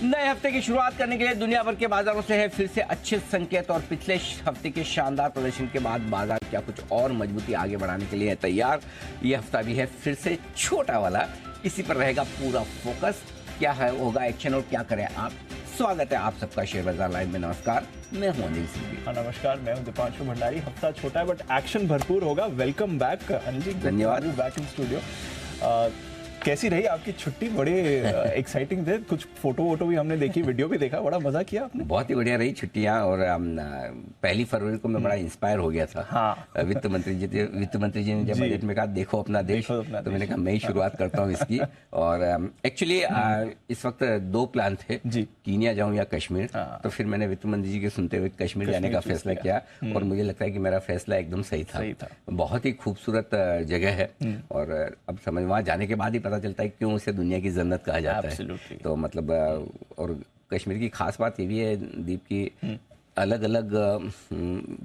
नए हफ्ते की शुरुआत करने के लिए दुनिया भर के बाजारों से है फिर से अच्छे संकेत और पिछले हफ्ते के शानदार प्रदर्शन के बाद बाजार क्या कुछ और मजबूती आगे बढ़ाने के लिए है तैयार। ये हफ्ता भी है फिर से छोटा वाला, इसी पर रहेगा पूरा फोकस। क्या है होगा एक्शन और क्या करें आप। स्वागत है आप सबका शेयर बाजार लाइव में। नमस्कार, मैं हूं अनिल सिंह। नमस्कार, मैं हूं दीपांशु भंडारी। हफ्ता छोटा है बट एक्शन भरपूर होगा। Welcome back Anil ji. धन्यवाद। Back in studio. कैसी रही आपकी छुट्टी? बड़े एक्साइटिंग थे, कुछ फोटो वोटो भी हमने देखी, वीडियो भी देखा, बड़ा मजा किया आपने। बहुत ही बढ़िया रही छुट्टियां और 1 फरवरी को मैं बड़ा इंस्पायर हो गया था। हाँ। वित्त मंत्री जी ने जब बजट में कहा देखो अपना देश, तो मैंने कहा मैं ही शुरुआत करता हूं इसकी। और एक्चुअली इस वक्त 2 प्लान थे, कीनिया जाऊं या कश्मीर। तो फिर मैंने वित्त मंत्री जी के सुनते हुए कश्मीर जाने का फैसला किया और मुझे लगता है कि मेरा फैसला एकदम सही था। बहुत ही खूबसूरत जगह है और अब समझ वहाँ जाने के बाद ही पता चलता है क्यों उसे दुनिया की जन्नत कहा जाता है। तो मतलब और कश्मीर की खास बात ये भी है दीप की, अलग अलग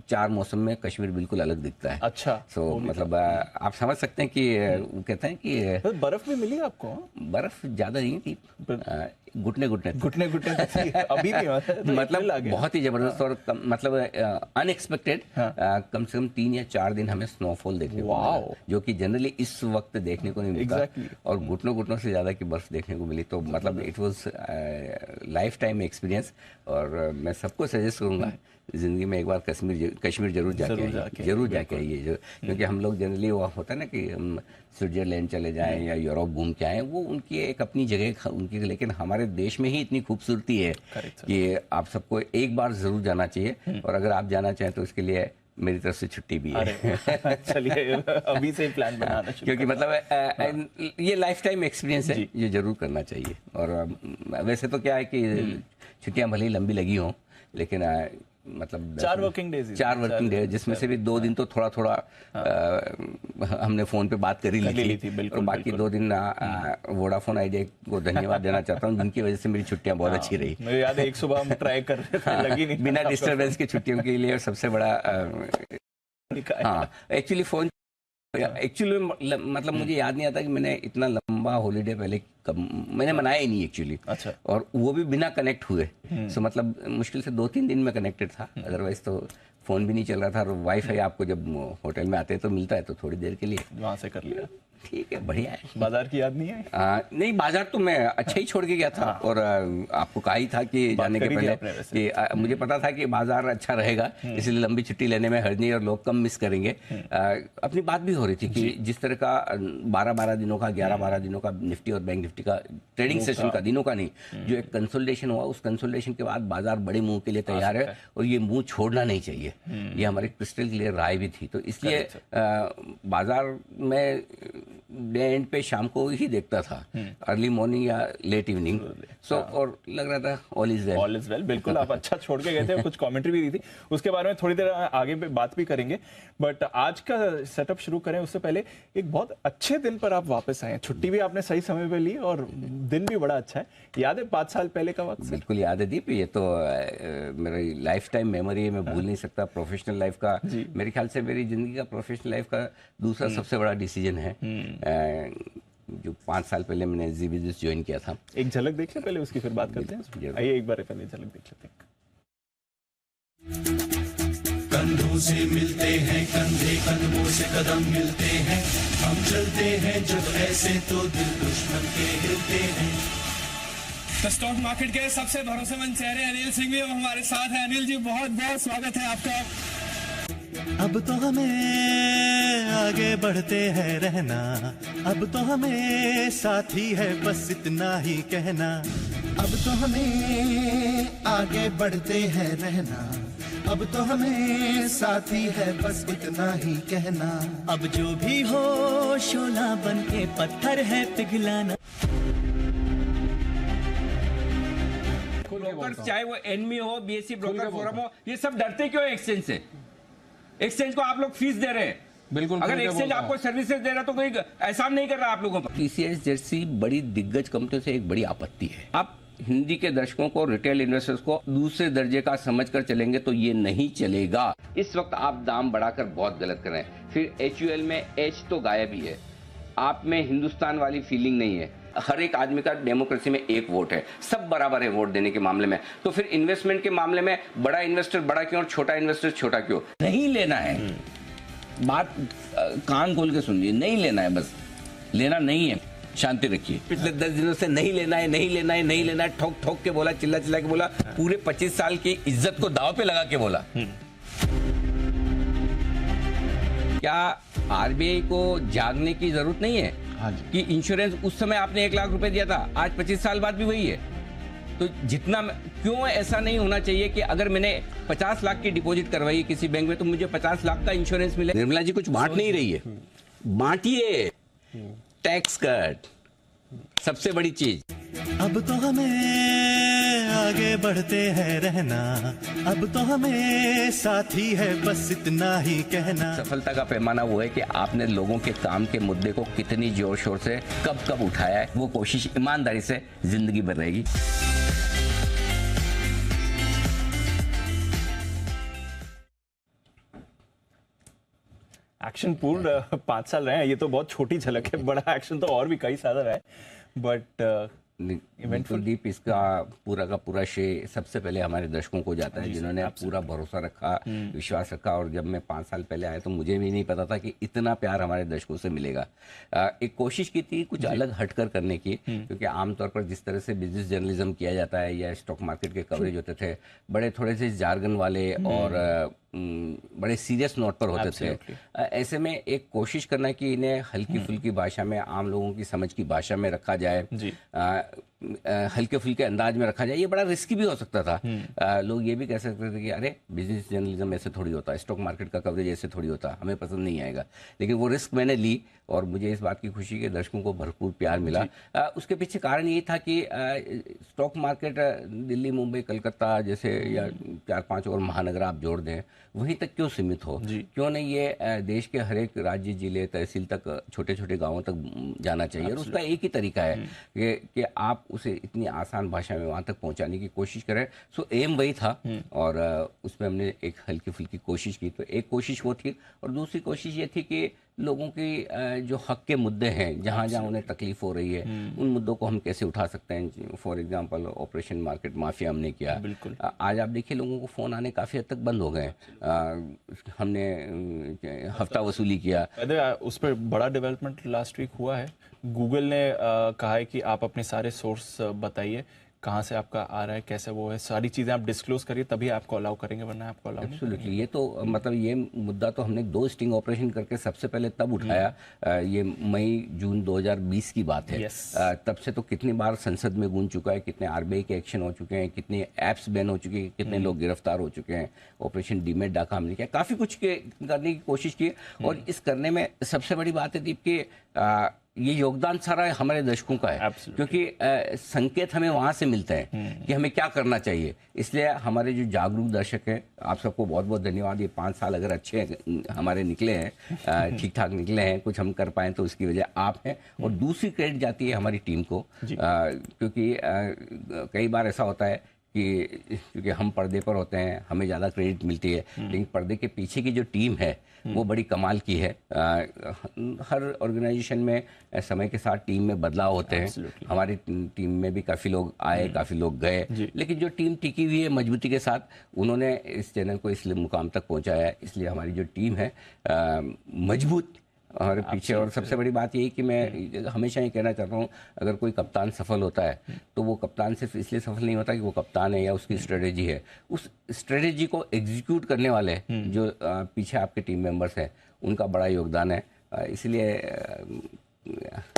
4 मौसम में कश्मीर बिल्कुल अलग दिखता है। अच्छा। तो मतलब आप समझ सकते हैं कि वो कहते हैं कि बर्फ भी मिली आपको? बर्फ ज्यादा नहीं थी, घुटने अभी भी मतलब बहुत ही जबरदस्त और मतलब अनएक्सपेक्टेड। कम से कम 3 या 4 दिन हमें स्नोफॉल देखने को मिला, जो कि जनरली इस वक्त देखने को नहीं मिलता। और घुटनों से ज्यादा की बर्फ देखने को मिली। तो मतलब it was life time experience. और मैं सबको सजेस्ट करूंगा जिंदगी में एक बार कश्मीर जरूर जाके आइए। क्योंकि हम लोग जनरली वो होता है ना कि हम स्विट्जरलैंड चले जाएं या यूरोप घूम के आए, वो उनकी एक अपनी जगह उनकी, लेकिन हमारे देश में ही इतनी खूबसूरती है कि आप सबको एक बार जरूर जाना चाहिए। और अगर आप जाना चाहें तो इसके लिए मेरी तरफ से छुट्टी भी है। चलिए अभी से प्लान बनाना शुरू, क्योंकि मतलब ये लाइफ टाइम एक्सपीरियंस है, ये जरूर करना चाहिए। और वैसे तो क्या है कि छुट्टियां भले ही लंबी लगी हों, लेकिन मतलब 4 वर्किंग डेज, जिसमें से भी 2 दिन तो थोड़ा हमने फोन पे बात कर ही ली थी। और बाकी 2 दिन वोडाफोन आइडिया को धन्यवाद देना चाहता हूँ, जिनकी वजह से मेरी छुट्टियां बहुत अच्छी रही। मुझे याद है एक सुबह हम ट्राई कर रहे थे, लगी नहीं बिना डिस्टर्बेंस की छुट्टियों के लिए। और सबसे बड़ा एक्चुअली फोन मतलब मुझे याद नहीं आता कि मैंने इतना लंबा हॉलीडे पहले मैंने मनाया ही नहीं एक्चुअली। अच्छा। और वो भी बिना कनेक्ट हुए। सो मतलब मुश्किल से 2-3 दिन में कनेक्टेड था, अदरवाइज तो फोन भी नहीं चल रहा था। और वाईफाई आपको जब होटल में आते तो मिलता है, तो थोड़ी देर के लिए वहां से कर लिया। ठीक है, बढ़िया है। बाजार की याद नहीं है? नहीं, बाजार तो मैं अच्छा ही छोड़ के गया था। और आपको कहा ही था कि जाने के पहले कि मुझे पता था कि बाजार अच्छा रहेगा, इसलिए लंबी छुट्टी लेने में हर्ज नहीं और लोग कम मिस करेंगे। अपनी बात भी हो रही थी कि जिस तरह का 12-12 दिनों का 11-12 दिनों का निफ्टी और बैंक निफ्टी का ट्रेडिंग सेशन का, दिनों का नहीं, जो एक कंसोलिडेशन हुआ, उस कंसोलिडेशन के बाद बाजार बड़े मुंह के लिए तैयार है। और ये मुंह छोड़ना नहीं चाहिए, ये हमारी क्रिस्टल क्लियर राय भी थी। तो इसलिए बाजार में डे एंड पे शाम को ही देखता था, अर्ली मॉर्निंग या लेट इवनिंग। और लग रहा था ऑल इज वेल। बिल्कुल, आप अच्छा छोड़ के गए थे, कुछ कमेंट्री भी दी थी, उसके बारे में थोड़ी देर आगे बात भी करेंगे। बट आज का सेटअप शुरू करें उससे पहले, एक बहुत अच्छे दिन पर आप वापस आए हैं। छुट्टी भी आपने सही समय पे ली और दिन भी बड़ा अच्छा है। याद है 5 साल पहले का वक्त? बिल्कुल याद है दीप, ये तो मेरी लाइफ टाइम मेमोरी है, मैं भूल नहीं सकता। प्रोफेशनल लाइफ का, मेरे ख्याल से मेरी जिंदगी का प्रोफेशनल लाइफ का दूसरा सबसे बड़ा डिसीजन है, जो 5 साल पहले मैंने जी बिजनेस ज्वाइन किया था। एक झलक देख ले पहले, उसकी फिर बात करते हैं। आइए एक बार पहले झलक देख लेते हैं। कंधों से मिलते हैं कंधे, कदमों से कदम मिलते हैं, हम चलते हैं जब ऐसे तो दिल दुश्मन के हिलते हैं। तो स्टॉक मार्केट के सबसे भरोसेमंद चेहरे अनिल सिंह भी हमारे साथ हैं। अनिल जी, बहुत बहुत स्वागत है आपका। अब तो हमें आगे बढ़ते हैं रहना, अब तो हमें साथी है बस इतना ही कहना। अब तो हमें आगे बढ़ते हैं रहना, अब तो हमें साथी है बस इतना ही कहना। अब जो भी हो शोला बन के पत्थर है पिघलाना। ब्रोकर, चाहे वो एनमी हो, बीएससी ब्रोकर फोरम हो, ये सब डरते क्यों है एक्सचेंज से? एक्सचेंज को आप लोग फीस दे रहे हैं। बिल्कुल, अगर एक्सचेंज आपको सर्विसेज दे रहा तो कोई एहसान नहीं कर रहा आप लोगों पर। टीसीएस जैसी बड़ी दिग्गज कंपनियों से एक बड़ी आपत्ति है। आप हिंदी के दर्शकों को, रिटेल इन्वेस्टर्स को दूसरे दर्जे का समझकर चलेंगे तो ये नहीं चलेगा। इस वक्त आप दाम बढ़ाकर बहुत गलत कर रहे हैं। फिर एचयूएल में एच तो गायब ही है, आप में हिंदुस्तान वाली फीलिंग नहीं है। हर एक आदमी का डेमोक्रेसी में एक वोट है, सब बराबर है वोट देने के मामले में। तो फिर इन्वेस्टमेंट के मामले में बड़ा इन्वेस्टर बड़ा क्यों और छोटा इन्वेस्टर छोटा क्यों? नहीं लेना है, बात कान खोल के सुनिए, नहीं लेना है, बस लेना नहीं है, शांति रखिए। पिछले 10 दिनों से नहीं लेना है, नहीं लेना है, नहीं लेना है, ठोक ठोक के बोला, चिल्ला चिल्ला के बोला, पूरे 25 साल की इज्जत को दांव पे लगा के बोला। क्या आरबीआई को जागने की जरूरत नहीं है? हाँ जी। कि इंश्योरेंस उस समय आपने 1 लाख रुपए दिया था, आज 25 साल बाद भी वही है। तो जितना क्यों ऐसा नहीं होना चाहिए कि अगर मैंने 50 लाख की डिपॉजिट करवाई किसी बैंक में तो मुझे 50 लाख का इंश्योरेंस मिले? निर्मला जी कुछ बांट नहीं रही है, बांटिए। टैक्स कट सबसे बड़ी चीज। अब तो हमें आगे बढ़ते हैं रहना, अब तो हमें साथी है बस इतना ही कहना। सफलता का पैमाना वो है कि आपने लोगों के काम के मुद्दे को कितनी जोर शोर से कब कब उठाया है, वो कोशिश ईमानदारी से जिंदगी भर रहेगी। एक्शन पूर्ण 5 साल रहे हैं, ये तो बहुत छोटी झलक है, बड़ा एक्शन तो और भी कई साल रहा है, बट इवेंटफुल दीप इसका पूरा का पूरा श्रेय सबसे पहले हमारे दर्शकों को जाता है, जिन्होंने पूरा भरोसा रखा, विश्वास रखा। और जब मैं 5 साल पहले आया तो मुझे भी नहीं पता था कि इतना प्यार हमारे दर्शकों से मिलेगा। एक कोशिश की थी कुछ अलग हटकर करने की, क्योंकि आमतौर पर जिस तरह से बिजनेस जर्नलिज्म किया जाता है या स्टॉक मार्केट के कवरेज होते थे, बड़े थोड़े से जार्गन वाले और बड़े सीरियस नोट पर होते थे। ऐसे में एक कोशिश करना कि इन्हें हल्की फुल्की भाषा में, आम लोगों की समझ की भाषा में रखा जाए, हल्के फुल्के अंदाज में रखा जाए, ये बड़ा रिस्की भी हो सकता था। लोग ये भी कह सकते थे कि अरे बिजनेस जर्नलिज्म ऐसे थोड़ी होता है, स्टॉक मार्केट का कवरेज ऐसे थोड़ी होता, हमें पसंद नहीं आएगा। लेकिन वो रिस्क मैंने ली और मुझे इस बात की खुशी कि दर्शकों को भरपूर प्यार मिला। उसके पीछे कारण ये था कि स्टॉक मार्केट दिल्ली, मुंबई, कलकत्ता जैसे या 4-5 और महानगर आप जोड़ दें, वहीं तक क्यों सीमित हो? क्यों नहीं ये देश के हर एक राज्य, जिले, तहसील तक, छोटे छोटे गांवों तक जाना चाहिए? और उसका एक ही तरीका है कि आप उसे इतनी आसान भाषा में वहां तक पहुंचाने की कोशिश करें। सो एम वही था और उसमें हमने एक हल्की फुल्की कोशिश की। तो एक कोशिश वो थी और दूसरी कोशिश ये थी कि लोगों की जो हक के मुद्दे हैं, जहाँ जहाँ उन्हें तकलीफ हो रही है, उन मुद्दों को हम कैसे उठा सकते हैं। For example operation market mafia हमने किया। बिल्कुल। आज आप देखिए लोगों को फ़ोन आने काफ़ी हद तक बंद हो गए। हमने हफ्ता वसूली किया। उस पर बड़ा डेवलपमेंट लास्ट वीक हुआ है। गूगल ने कहा है कि आप अपने सारे सोर्स बताइए, कहाँ से आपका आ रहा है, कैसे वो है, सारी चीज़ें आप डिस्क्लोज करिए, तभी आपको अलाउ करेंगे, वरना आपको अलाउ नहीं करेंगे। एब्सोल्युटली। ये तो मतलब ये मुद्दा तो हमने 2 स्टिंग ऑपरेशन करके सबसे पहले तब उठाया। ये मई-जून 2020 की बात है। तब से तो कितनी बार संसद में गूंज चुका है, कितने आरबीआई के एक्शन हो चुके हैं, कितने ऐप्स बैन हो चुके हैं, कितने लोग गिरफ्तार हो चुके हैं। ऑपरेशन डीमेट डाका हमने किया, काफ़ी कुछ करने की कोशिश की। और इस करने में सबसे बड़ी बात है दीप कि ये योगदान सारा हमारे दर्शकों का है। क्योंकि संकेत हमें वहां से मिलते हैं कि हमें क्या करना चाहिए। इसलिए हमारे जो जागरूक दर्शक हैं, आप सबको बहुत बहुत धन्यवाद। ये 5 साल अगर अच्छे हमारे निकले हैं, ठीक ठाक निकले हैं, कुछ हम कर पाए तो उसकी वजह आप हैं। और दूसरी क्रेडिट जाती है हमारी टीम को, क्योंकि कई बार ऐसा होता है कि क्योंकि हम पर्दे पर होते हैं, हमें ज़्यादा क्रेडिट मिलती है, लेकिन पर्दे के पीछे की जो टीम है वो बड़ी कमाल की है। हर ऑर्गेनाइजेशन में समय के साथ टीम में बदलाव होते हैं। हमारी टीम में भी काफ़ी लोग आए, काफ़ी लोग गए, लेकिन जो टीम टिकी हुई है मजबूती के साथ, उन्होंने इस चैनल को इस मुकाम तक पहुंचाया है। इसलिए हमारी जो टीम है मजबूत और पीछे। और सबसे बड़ी बात यही कि मैं हमेशा ये कहना चाहता हूँ, अगर कोई कप्तान सफल होता है तो वो कप्तान सिर्फ इसलिए सफल नहीं होता कि वो कप्तान है या उसकी स्ट्रेटेजी है, उस स्ट्रेटेजी को एग्जीक्यूट करने वाले जो पीछे आपके टीम मेंबर्स हैं, उनका बड़ा योगदान है। इसलिए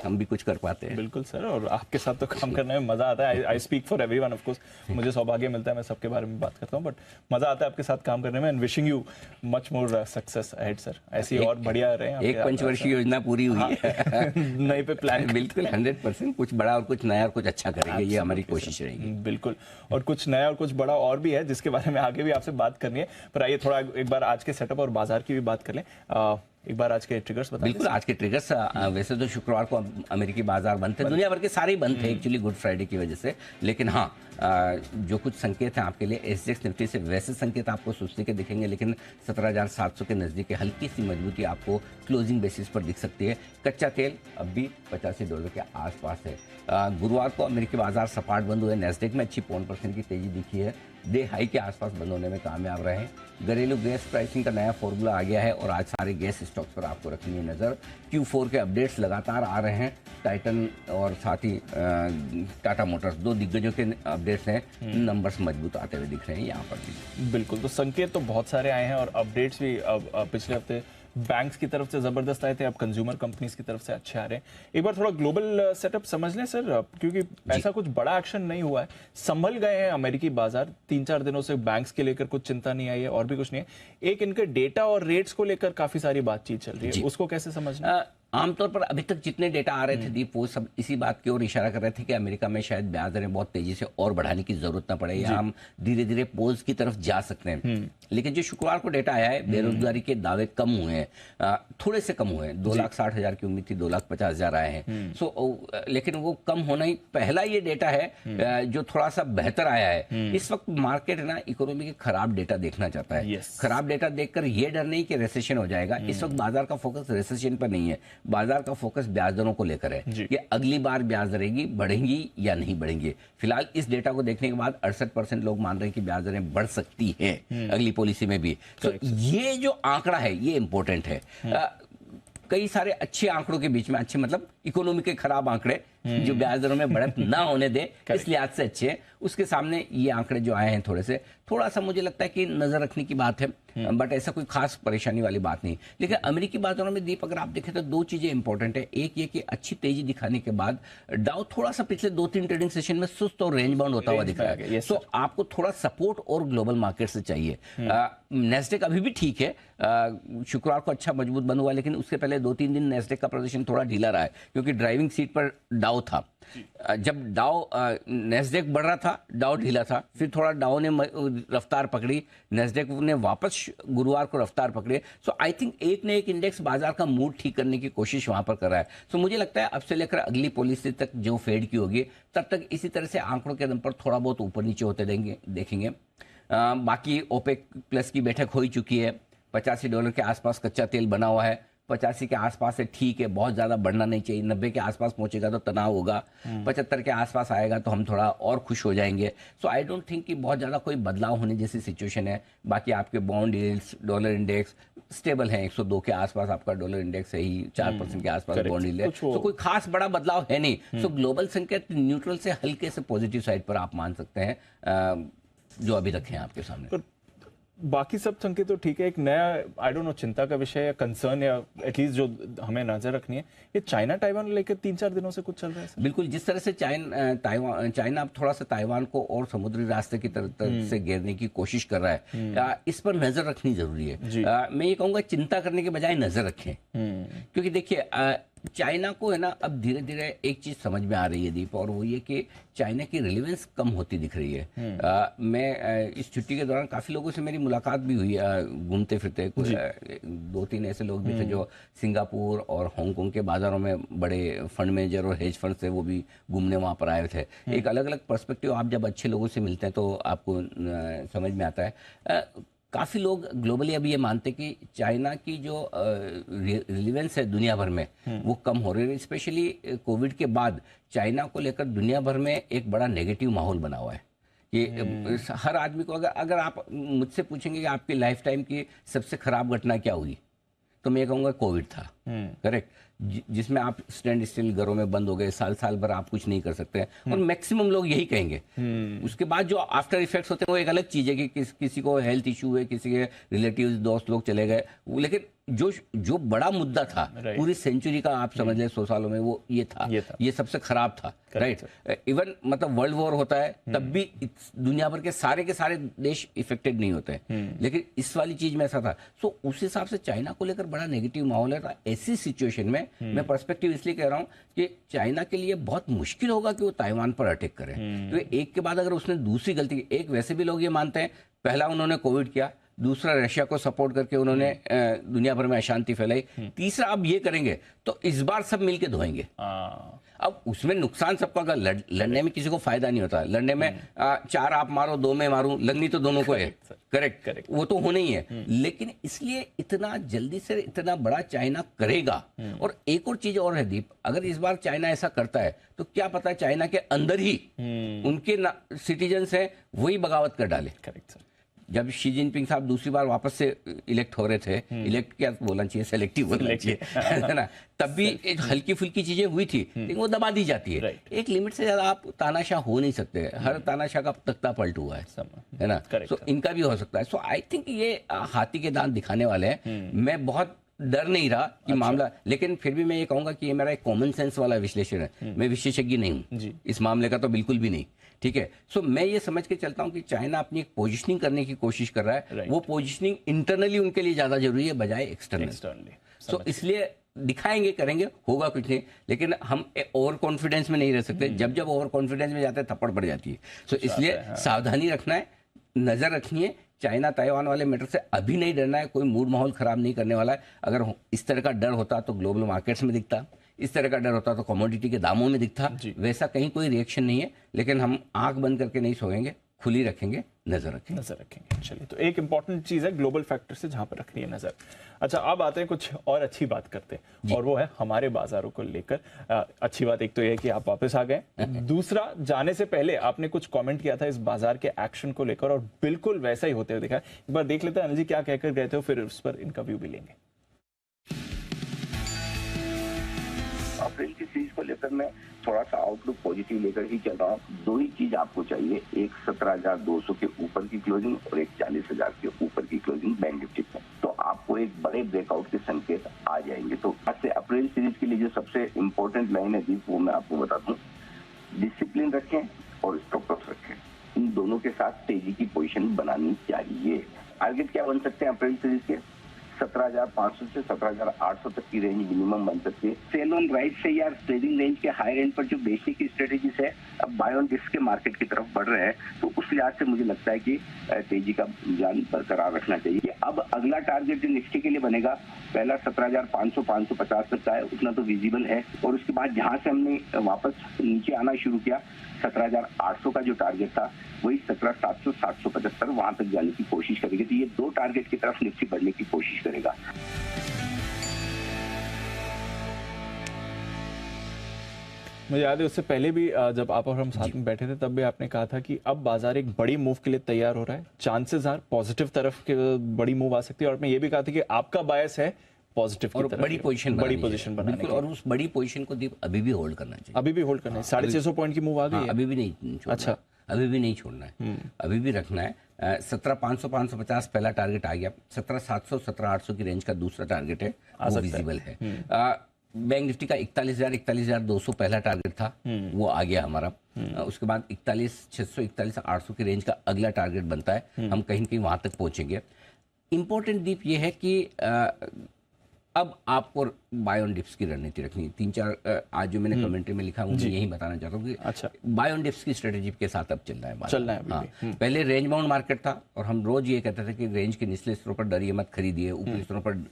हम भी कुछ कर पाते हैं। बिल्कुल सर, और आपके साथ तो काम करने में मजा आता है। I speak for everyone, of course मुझे सौभाग्य मिलता है, मैं सबके बारे में बात करता हूँ, बट मजा आता है आपके साथ काम करने में। And wishing you much more success ahead sir. ऐसी और बढ़िया रहे। एक पंचवर्षीय योजना पूरी हुई है। नई पे प्लान बिल्कुल 100% कुछ बड़ा और कुछ नया और कुछ अच्छा करेंगे, ये हमारी कोशिश रहेगी। बिल्कुल, और कुछ नया और कुछ बड़ा और भी है जिसके बारे में आगे भी आपसे बात करनी है। पर आइए थोड़ा एक बार आज के सेटअप और बाजार की भी बात कर लें। एक बार आज के ट्रिगर्स बता बिल्कुल, आज के ट्रिगर्स वैसे तो शुक्रवार को अमेरिकी बाजार बंद थे, दुनिया भर के सारे ही बंद थे एक्चुअली गुड फ्राइडे की वजह से, लेकिन हाँ जो कुछ संकेत हैं आपके लिए एसजेक्स निफ्टी से वैसे संकेत आपको सुस्ती के दिखेंगे, लेकिन 17,700 के नज़दीक हल्की सी मजबूती आपको क्लोजिंग बेसिस पर दिख सकती है। कच्चा तेल अब भी $85 के आसपास है। गुरुवार को अमेरिकी बाजार सपाट बंद हुए, नैस्डैक में अच्छी 0.5% की तेजी दिखी है, डे हाई के आसपास बंद होने में कामयाब रहे। घरेलू गैस प्राइसिंग का नया फॉर्मूला आ गया है और आज सारे गैस स्टॉक्स पर आपको रखनी है नज़र। Q4 के अपडेट्स लगातार आ रहे हैं, टाइटन और साथ ही टाटा मोटर्स, दो दिग्गजों के अपडेट्स हैं, नंबर्स मजबूत आते हुए दिख रहे हैं यहाँ पर भी। बिल्कुल, तो संकेत तो बहुत सारे आए हैं और अपडेट्स भी अब पिछले हफ्ते बैंक्स की तरफ से जबरदस्त आए थे, अब कंज्यूमर कंपनीज की तरफ से अच्छे आ रहे हैं। एक बार थोड़ा ग्लोबल सेटअप समझ लें सर, क्योंकि ऐसा कुछ बड़ा एक्शन नहीं हुआ है, संभल गए हैं अमेरिकी बाजार, 3-4 दिनों से बैंक्स के लेकर कुछ चिंता नहीं आई है और भी कुछ नहीं है। एक इनके डेटा और रेट्स को लेकर काफी सारी बातचीत चल रही है, उसको कैसे समझना? आमतौर पर अभी तक जितने डेटा आ रहे थे दीप, वो सब इसी बात की ओर इशारा कर रहे थे कि अमेरिका में शायद ब्याज दरें बहुत तेजी से और बढ़ाने की जरूरत न पड़े, या हम धीरे धीरे पोज की तरफ जा सकते हैं। लेकिन जो शुक्रवार को डेटा आया है, बेरोजगारी के दावे कम हुए हैं, थोड़े से कम हुए हैं, 2,60,000 की उम्मीद थी, 2,50,000 आए हैं। लेकिन वो कम होना ही पहला ये डेटा है जो थोड़ा सा बेहतर आया है। इस वक्त मार्केट ना इकोनॉमी के खराब डेटा देखना चाहता है। खराब डेटा देखकर ये डर नहीं कि रिसेशन हो जाएगा, इस वक्त बाजार का फोकस रिसेशन पर नहीं है, बाजार का फोकस ब्याज दरों को लेकर है कि अगली बार ब्याज दरें बढ़ेंगी या नहीं बढ़ेंगी। फिलहाल इस डेटा को देखने के बाद 68% लोग मान रहे हैं कि ब्याज दरें बढ़ सकती हैं अगली पॉलिसी में भी। तो ये जो आंकड़ा है ये इंपॉर्टेंट है। कई सारे अच्छे आंकड़ों के बीच में, अच्छे मतलब इकोनॉमी के खराब आंकड़े जो ब्याज दरों में बढ़त ना होने दे इस लिहाज से अच्छे हैं, उसके सामने ये आंकड़े जो आए हैं थोड़ा सा मुझे लगता है कि नजर रखने की बात है, बट ऐसा कोई खास परेशानी वाली बात नहीं। लेकिन अमेरिकी बाजारों में दीप अगर आप देखें तो दो चीजें इंपॉर्टेंट है। एक ये कि अच्छी तेजी दिखाने के बाद डाउ थोड़ा सा पिछले 2-3 ट्रेडिंग सेशन में सुस्त और रेंज बाउंड होता हुआ दिख रहा है, तो आपको थोड़ा सपोर्ट और ग्लोबल मार्केट से चाहिए। नेस्डेक अभी भी ठीक है, शुक्रवार को अच्छा मजबूत बंद हुआ, लेकिन उसके पहले 2-3 दिन नेस्डेक का प्रदर्शन थोड़ा ढीला रहा है क्योंकि ड्राइविंग सीट पर डाउ था। जब डाउ नेस्डेक बढ़ रहा था, डाउ ढीला था, फिर थोड़ा डाउ ने रफ्तार पकड़ी, नेस्डेक ने वापस गुरुवार को रफ्तार पकड़ी। सो आई थिंक एक न एक इंडेक्स बाजार का मूड ठीक करने की कोशिश वहां पर कर रहा है। सो मुझे लगता है अब से लेकर अगली पॉलिसी तक जो फेड की होगी तब तक इसी तरह से आंकड़ों के दम पर थोड़ा बहुत ऊपर नीचे होते देखेंगे। बाकी ओपेक प्लस की बैठक हो ही चुकी है, $85 के आसपास कच्चा तेल बना हुआ है, 85 के आसपास है, ठीक है, बहुत ज्यादा बढ़ना नहीं चाहिए। 90 के आसपास पहुंचेगा तो तनाव होगा, 75 के आसपास आएगा तो हम थोड़ा और खुश हो जाएंगे। सो आई डोंट थिंक कि बहुत ज्यादा कोई बदलाव होने जैसी सिचुएशन है। बाकी आपके bond yields, dollar index stable है, 102 के आसपास आपका डॉलर इंडेक्स है ही, 4% के आसपास बॉन्ड यील्ड है, तो कोई खास बड़ा बदलाव है नहीं। सो ग्लोबल संकेत न्यूट्रल से हल्के से पॉजिटिव साइड पर आप मान सकते हैं जो अभी रखे हैं आपके सामने। बाकी सब संकेत तो ठीक है। एक नया आई डोंट नो चिंता का विषय या कंसर्न या एटलीस्ट जो हमें नजर रखनी है, ये चाइना ताइवान लेकर 3-4 दिनों से कुछ चल रहा है। बिल्कुल, जिस तरह से चाइना अब थोड़ा सा ताइवान को और समुद्री रास्ते की तरफ से घेरने की कोशिश कर रहा है, इस पर नजर रखनी जरूरी है। मैं ये कहूंगा चिंता करने के बजाय नजर रखें, क्योंकि देखिए चाइना को है ना अब धीरे धीरे एक चीज समझ में आ रही है दीप, और वो ये कि चाइना की रिलेवेंस कम होती दिख रही है। मैं इस छुट्टी के दौरान काफी लोगों से मेरी मुलाकात भी हुई, घूमते फिरते, 2-3 ऐसे लोग भी थे जो सिंगापुर और हांगकांग के बाजारों में बड़े फंड मैनेजर और हेज फंड से वो भी घूमने वहां पर आए थे। एक अलग अलग पर्सपेक्टिव, आप जब अच्छे लोगों से मिलते हैं तो आपको समझ में आता है। काफ़ी लोग ग्लोबली अभी ये मानते हैं कि चाइना की जो रिलेवेंस है दुनिया भर में वो कम हो रही है। स्पेशली कोविड के बाद चाइना को लेकर दुनिया भर में एक बड़ा नेगेटिव माहौल बना हुआ है कि हर आदमी को अगर आप मुझसे पूछेंगे कि आपकी लाइफ टाइम की सबसे खराब घटना क्या हुई, तो मैं कहूँगा कोविड था, करेक्ट, जिसमें आप स्टैंड स्टिल घरों में बंद हो गए, साल भर आप कुछ नहीं कर सकते, और मैक्सिमम लोग यही कहेंगे। उसके बाद जो आफ्टर इफेक्ट्स होते हैं वो एक अलग चीज है कि किसी को हेल्थ इशू है, किसी के रिलेटिव्स दोस्त लोग चले गए, लेकिन जो बड़ा मुद्दा था पूरी सेंचुरी का, आप समझ लें 100 सालों में, वो ये था, ये सबसे खराब था, राइट। इवन मतलब वर्ल्ड वॉर होता है तब भी दुनिया भर के सारे देश इफेक्टेड नहीं होते हैं, लेकिन इस वाली चीज में ऐसा था। सो उस हिसाब से चाइना को लेकर बड़ा नेगेटिव माहौल है। ऐसी सिचुएशन में मैं पर्सपेक्टिव इसलिए कह रहा हूं कि चाइना के लिए बहुत मुश्किल होगा कि वो ताइवान पर अटैक करे, तो एक के बाद अगर उसने दूसरी गलती की, एक वैसे भी लोग ये मानते हैं पहला उन्होंने कोविड किया, दूसरा रशिया को सपोर्ट करके उन्होंने दुनिया भर में अशांति फैलाई, तीसरा अब ये करेंगे तो इस बार सब मिलके धोएंगे। अब उसमें नुकसान सबका, अगर लड़ने में किसी को फायदा नहीं होता, लड़ने में 4 आप मारो 2 में मारूं, लगनी तो दोनों को है, करेक्ट, वो तो होना ही है। लेकिन इसलिए इतना जल्दी से इतना बड़ा चाइना करेगा। और एक और चीज और है दीप, अगर इस बार चाइना ऐसा करता है तो क्या पता है चाइना के अंदर ही उनके सिटीजन्स हैं वही बगावत कर डाले। Correct sir. जब शी जिनपिंग साहब दूसरी बार वापस से इलेक्ट हो रहे थे, इलेक्ट क्या बोलना चाहिए, सेलेक्टिव बोलना चाहिए, है ना, तब भी एक हल्की फुल्की चीजें हुई थी, लेकिन वो दबा दी जाती है। एक लिमिट से ज्यादा आप तानाशाह हो नहीं सकते, हर तानाशाह का तख्ता पलट हुआ है ना, तो इनका भी हो सकता है। सो आई थिंक ये हाथी के दांत दिखाने वाले हैं। मैं बहुत डर नहीं रहा कि मामला, लेकिन फिर भी मैं ये कहूंगा कि ये मेरा एक कॉमन सेंस वाला विश्लेषण है, मैं विशेषज्ञ नहीं हूं इस मामले का, तो बिल्कुल भी नहीं, ठीक है। सो मैं ये समझ के चलता हूं कि चाइना अपनी एक पोजीशनिंग करने की कोशिश कर रहा है, वो पोजीशनिंग इंटरनली उनके लिए ज्यादा जरूरी है बजाय एक्सटर्नली। सो इसलिए दिखाएंगे, करेंगे, होगा कुछ नहीं, लेकिन हम ओवर कॉन्फिडेंस में नहीं रह सकते। जब जब ओवर कॉन्फिडेंस में जाते हैं थप्पड़ पड़ जाती है। सो इसलिए सावधानी रखना है, नजर रखनी है। चाइना ताइवान वाले मैटर से अभी नहीं डरना है, कोई मूड माहौल खराब नहीं करने वाला है। अगर इस तरह का डर होता तो ग्लोबल मार्केट्स में दिखता, इस तरह का डर होता तो कमोडिटी के दामों में दिखता, वैसा कहीं कोई रिएक्शन नहीं है। लेकिन हम आंख बंद करके नहीं सोएंगे, खुली रखेंगे, नजर रखेंगे। चलिए, तो एक इंपॉर्टेंट चीज है ग्लोबल फैक्टर से जहां पर रखनी है नजर। अच्छा, अब आते हैं कुछ और अच्छी बात करते हैं, और वो है हमारे बाजारों को लेकर। अच्छी बात एक तो ये है कि आप वापस आ गए, दूसरा जाने से पहले आपने कुछ कमेंट किया था इस बाजार के एक्शन को लेकर, और बिल्कुल वैसा ही होते हुए दिखा। एक बार देख लेते हैं अनिल जी क्या कहकर गए थे, फिर उस पर इनका व्यू भी लेंगे। अप्रैल की सीरीज को लेकर मैं थोड़ा सा आउटलुक पॉजिटिव लेकर ही चल रहा हूँ। 2 ही चीज आपको चाहिए, एक 17,200 के ऊपर की क्लोजिंग और एक 40,000 के ऊपर की क्लोजिंग बैंक निफ्टी में, तो आपको एक बड़े ब्रेकआउट के संकेत आ जाएंगे। तो आज से अप्रैल सीरीज के लिए जो सबसे इंपॉर्टेंट लाइन है वो मैं आपको बता दूं, डिसिप्लिन रखें और स्टॉप लॉस रखें, इन दोनों के साथ तेजी की पोजीशन बनानी चाहिए। टारगेट क्या बन सकते हैं अप्रैल सीरीज के? 17,500 से 17,800 तक की रेंज मिनिमम बन सकती है। सेल ऑन राइट से या ट्रेडिंग रेंज के हाई रेंज पर जो बेसिक स्ट्रेटेजीज है, अब बाय ऑन डिप्स के मार्केट की तरफ बढ़ रहे हैं, तो उस लिहाज से मुझे लगता है कि तेजी का रुझान बरकरार रखना चाहिए। अब अगला टारगेट जो निफ्टी के लिए बनेगा, पहला 17,500 550 तक का है, उतना तो विजिबल है, और उसके बाद जहां से हमने वापस नीचे आना शुरू किया, 17,800 का जो टारगेट था वही 17,700 775 वहां तक जाने की कोशिश करेगी। तो ये 2 टारगेट की तरफ निफ्टी बढ़ने की कोशिश करेगा। मुझे याद है उससे पहले भी जब आप और हम साथ में बैठे थे तब भी आपने कहा था कि अब बाजार एक बड़ी मूव के लिए तैयार हो रहा है, चांसेस आर पॉजिटिव तरफ के बड़ी मूव आ सकती है, और मैं ये भी कहा था कि आपका बायस है पॉजिटिव की तरफ, बड़ी पोजीशन बनाने की, और उस बड़ी पोजीशन को दीप अभी भी होल्ड करना चाहिए। अभी भी होल्ड करना है। 650 पॉइंट की मूव आ गई है, अभी भी नहीं छोड़ना। अच्छा, अभी भी नहीं छोड़ना है, अभी भी रखना है। 17,500 550 पहला टारगेट आ गया, 17,700 17,800 की रेंज का दूसरा टारगेट है, वो विजिबल है। बैंक निफ्टी का 41,000 41,200 पहला टारगेट था, वो आ गया हमारा। उसके बाद 41,600 41,800 की रेंज का अगला टारगेट बनता है, हम कहीं कहीं वहां तक पहुंचेंगे। इंपॉर्टेंट डीप ये है कि अब आपको बाय ऑन डिप्स की रणनीति रखनी है। 3-4 आज जो मैंने कमेंट्री में लिखा, मुझे यही बताना चाहता हूँ कि अच्छा, बाय ऑन डिप्स की स्ट्रेटेजी के साथ अब चलना है। हाँ, पहले रेंज बाउंड मार्केट था, और हम रोज ये कहते थे कि रेंज के निचले स्तरों पर डरिए मत, खरीदिए, ऊपरी स्तरों पर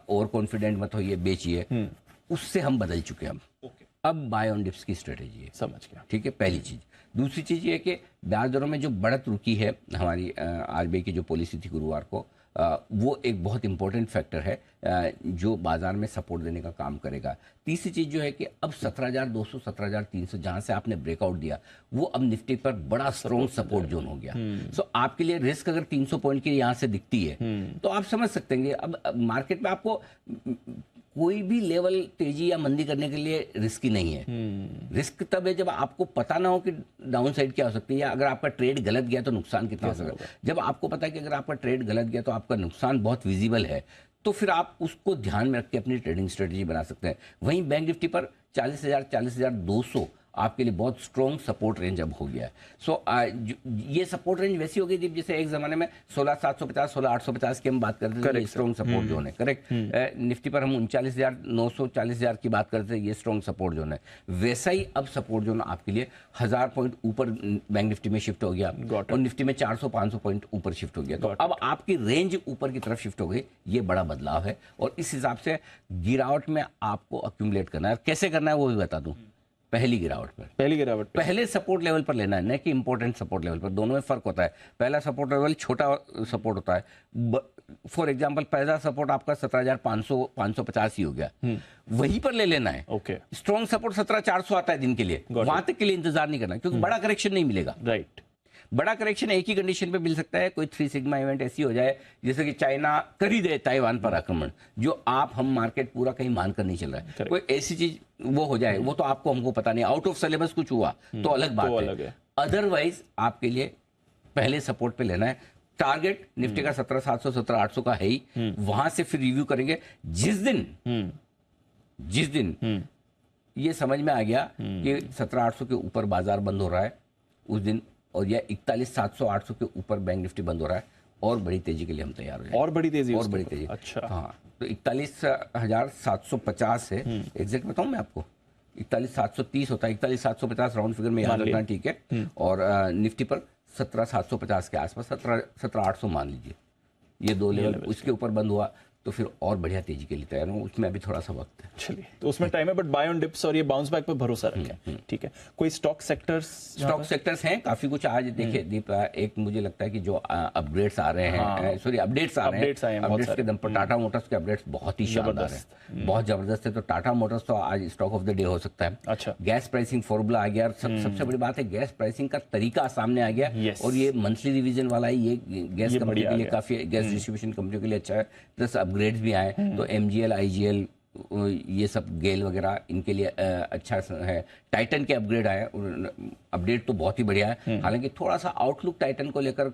ओवर कॉन्फिडेंट मत होइए, बेचिए। उससे हम बदल चुके हैं। अब बाय ऑन डिप्स की स्ट्रेटेजी है। समझ गया, ठीक है, पहली चीज। दूसरी चीज ये है कि ब्याज दरों में जो बढ़त रुकी है हमारी, आरबीआई की जो पॉलिसी थी गुरुवार को, वो एक बहुत इंपॉर्टेंट फैक्टर है जो बाजार में सपोर्ट देने का काम करेगा। तीसरी चीज जो है कि अब 17,200 17,300 जहां से आपने ब्रेकआउट दिया, वो अब निफ्टी पर बड़ा स्ट्रॉन्ग सपोर्ट जोन हो गया। सो आपके लिए रिस्क अगर 300 पॉइंट की यहां से दिखती है, तो आप समझ सकते हैं अब मार्केट में आपको कोई भी लेवल तेजी या मंदी करने के लिए रिस्की नहीं है। रिस्क तब है जब आपको पता ना हो कि डाउन साइड क्या हो सकती है, या अगर आपका ट्रेड गलत गया तो नुकसान कितना हो सकता है। जब आपको पता है कि अगर आपका ट्रेड गलत गया तो आपका नुकसान बहुत विजिबल है, तो फिर आप उसको ध्यान में रख के अपनी ट्रेडिंग स्ट्रेटेजी बना सकते हैं। वहीं बैंक निफ्टी पर 40,000 40,200 आपके लिए बहुत स्ट्रॉन्ग सपोर्ट रेंज अब हो गया है। सो ये सपोर्ट रेंज वैसी हो गई थी जैसे एक जमाने में 16,750 16,850 की हम बात करते थे, ये स्ट्रॉन्ग सपोर्ट जोन है। करेक्ट। निफ्टी पर हम 39,900 40,000 की बात करते थे, ये स्ट्रॉन्ग सपोर्ट जोन है। वैसा ही अब सपोर्ट जोन आपके लिए 1000 पॉइंट ऊपर बैंक निफ्टी में शिफ्ट हो गया और निफ्टी में 400-500 पॉइंट ऊपर शिफ्ट हो गया। तो अब आपकी रेंज ऊपर की तरफ शिफ्ट हो गई, ये बड़ा बदलाव है। और इस हिसाब से गिरावट में आपको अक्यूमुलेट करना है। कैसे करना है वो भी बता दूं। पहली गिरावट पर पहले सपोर्ट लेवल पर लेना है, न कि इंपॉर्टेंट सपोर्ट लेवल पर। दोनों में फर्क होता है। पहला सपोर्ट लेवल छोटा सपोर्ट होता है। फॉर एग्जांपल पहला सपोर्ट आपका 17,550 ही हो गया, वहीं पर ले लेना है। ओके। स्ट्रॉन्ग सपोर्ट 17,400 आता है दिन के लिए, वहां तक के लिए इंतजार नहीं करना, क्योंकि बड़ा करेक्शन नहीं मिलेगा। राइट। बड़ा करेक्शन एक ही कंडीशन पे मिल सकता है, कोई 3 सिग्मा इवेंट ऐसी हो जाए जैसे कि चाइना कर ही दे ताइवान पर आक्रमण, जो हम मार्केट पूरा कहीं मानकर नहीं चल रहा है। कोई ऐसी चीज वो हो जाए, वो तो आपको हमको पता नहीं, आउट ऑफ सिलेबस कुछ हुआ तो अलग बात है। अदरवाइज आपके लिए पहले सपोर्ट पे लेना है। टारगेट निफ्टी का 17,700 17,800 का है ही, वहां से फिर रिव्यू करेंगे। जिस दिन ये समझ में आ गया कि 17,800 के ऊपर बाजार बंद हो रहा है उस दिन, और यह 41,700-800 के ऊपर बैंक निफ्टी बंद हो रहा है, और बड़ी तेजी के लिए हम तैयार हो जाए। और बड़ी तेजी। अच्छा। हाँ, तो 41,750 है, एग्जैक्ट बताऊं मैं आपको, 41,730 होता है, 41,750 राउंड फिगर में याद रखना, ठीक है। और निफ्टी पर 17,750 के आसपास 17,800 मान लीजिए, ये दो लेवल उसके ऊपर बंद हुआ तो फिर और बढ़िया तेजी के लिए तैयार हूँ। उसमें अभी थोड़ा सा वक्त है। चलिए, तो उसमें टाइम है, बट बाय ऑन डिप्स और ये बाउंस बैक पे भरोसा रखें। ठीक है। कोई स्टॉक सेक्टर्स हैं काफी कुछ। आज देखिए दीप, एक मुझे लगता है कि जो अपग्रेड्स आ रहे हैं, सॉरी अपडेट्स आ रहे हैं, अपडेट्स के दम पर टाटा मोटर्स के अपडेट्स बहुत ही शानदार है, बहुत जबरदस्त है। तो टाटा मोटर्स तो आज स्टॉक ऑफ द डे हो सकता है। अच्छा। गैस प्राइसिंग फॉर्मूला आ गया, सबसे बड़ी बात है गैस प्राइसिंग का तरीका सामने आ गया, और ये मंथली रिवीजन वाला ही, ये गैस कंपनी के लिए काफी, गैस डिस्ट्रीब्यूशन कंपनियों के लिए अच्छा है। प्लस अपग्रेड्स भी आए, तो MGL, IGL, ये सब गेल वगैरह इनके लिए अच्छा है। टाइटन के अपग्रेड आए, अपडेट तो बहुत ही बढ़िया है। हालांकि थोड़ा सा आउटलुक टाइटन को लेकर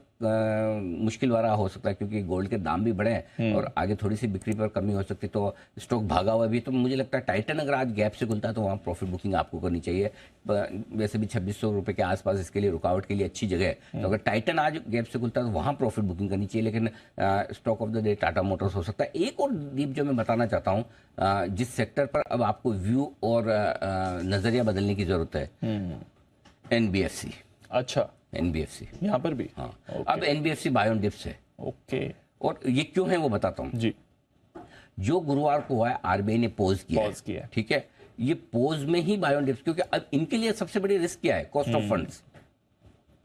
मुश्किल वाला हो सकता है, क्योंकि गोल्ड के दाम भी बढ़े हैं और आगे थोड़ी सी बिक्री पर कमी हो सकती है, तो स्टॉक भागा हुआ भी। तो मुझे लगता है टाइटन अगर आज गैप से खुलता है तो वहाँ प्रॉफिट बुकिंग आपको करनी चाहिए। वैसे भी 2600 रुपये के आसपास इसके लिए रुकावट के लिए अच्छी जगह है, तो अगर टाइटन आज गैप से खुलता है तो वहाँ प्रॉफिट बुकिंग करनी चाहिए। लेकिन stock of the day Tata Motors हो सकता है। एक और डीप जो मैं बताना चाहता हूँ, जिस सेक्टर पर अब आपको व्यू और नजरिया बदलने की जरूरत है, NBFC। अच्छा, NBFC यहाँ पर भी। हाँ, अब NBFC बाय ऑन डिप्स है। ओके। और ये क्यों है वो बताता हूँ जी। जो गुरुवार को हुआ है, RBI ने पॉज किया, ठीक है। ये पॉज में ही बाय ऑन डिप्स, क्योंकि अब इनके लिए सबसे बड़ी रिस्क क्या है? Cost of funds.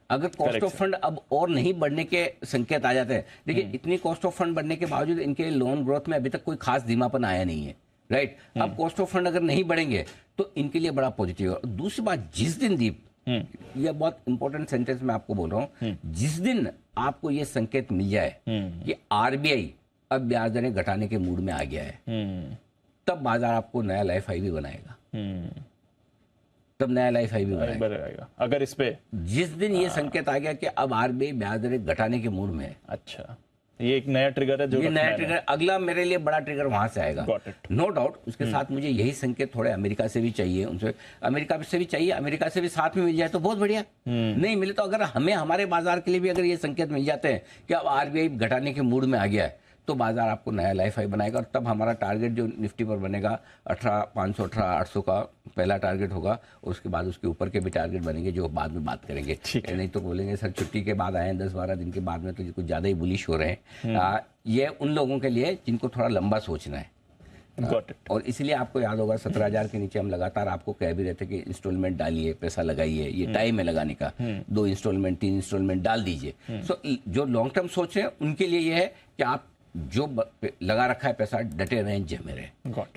अगर कॉस्ट ऑफ फंड अब और नहीं बढ़ने के संकेत आ जाते हैं, देखिए इतनी कॉस्ट ऑफ फंड बढ़ने के बावजूद इनके लोन ग्रोथ में अभी तक कोई खास धीमापन आया नहीं है, राइट। अब कॉस्ट ऑफ फंड अगर नहीं बढ़ेंगे तो इनके लिए बड़ा पॉजिटिव है। दूसरी बात, जिस दिन दीप, यह बहुत इंपॉर्टेंट सेंटेंस मैं आपको बोल रहा हूँ, जिस दिन आपको यह संकेत मिल जाए कि RBI अब ब्याज दरें घटाने के मूड में आ गया है, तब बाजार आपको नया लाइफ हाई भी बनाएगा। तब नया लाइफ हाई भी बनाएगा। अगर इस पे जिस दिन ये संकेत आ गया कि अब RBI ब्याज दरें घटाने के मूड में है, अच्छा, ये एक नया ट्रिगर है, जो ये नया ट्रिगर, अगला मेरे लिए बड़ा ट्रिगर वहां से आएगा, नो डाउट। उसके साथ मुझे यही संकेत थोड़े अमेरिका से भी चाहिए, उनसे अमेरिका से भी चाहिए, अमेरिका से भी साथ में मिल जाए तो बहुत बढ़िया। नहीं मिले तो अगर हमें हमारे बाजार के लिए भी अगर ये संकेत मिल जाते हैं कि अब RBI घटाने के मूड में आ गया है, तो बाजार आपको नया लाइफ हाई बनाएगा। और तब हमारा टारगेट जो निफ्टी पर बनेगा 18,500 18,800 का पहला टारगेट होगा, और उसके बाद उसके ऊपर के भी टारगेट बनेंगे, जो बाद में बात करेंगे। नहीं तो बोलेंगे सर छुट्टी के बाद आए हैं 10-12 दिन के बाद में, तो कुछ ज़्यादा ही बुलिश हो रहे हैं। ये उन लोगों के लिए जिनको थोड़ा लंबा सोचना है। और इसलिए आपको याद होगा 17,000 के नीचे हम लगातार आपको कह भी रहे थे कि इंस्टॉलमेंट डालिए, पैसा लगाइए, ये टाइम है लगाने का, 2 इंस्टॉलमेंट 3 इंस्टॉलमेंट डाल दीजिए। सो जो लॉन्ग टर्म सोच है उनके लिए ये है कि आप जो लगा रखा है पैसा डटे रहें, जमे रहे।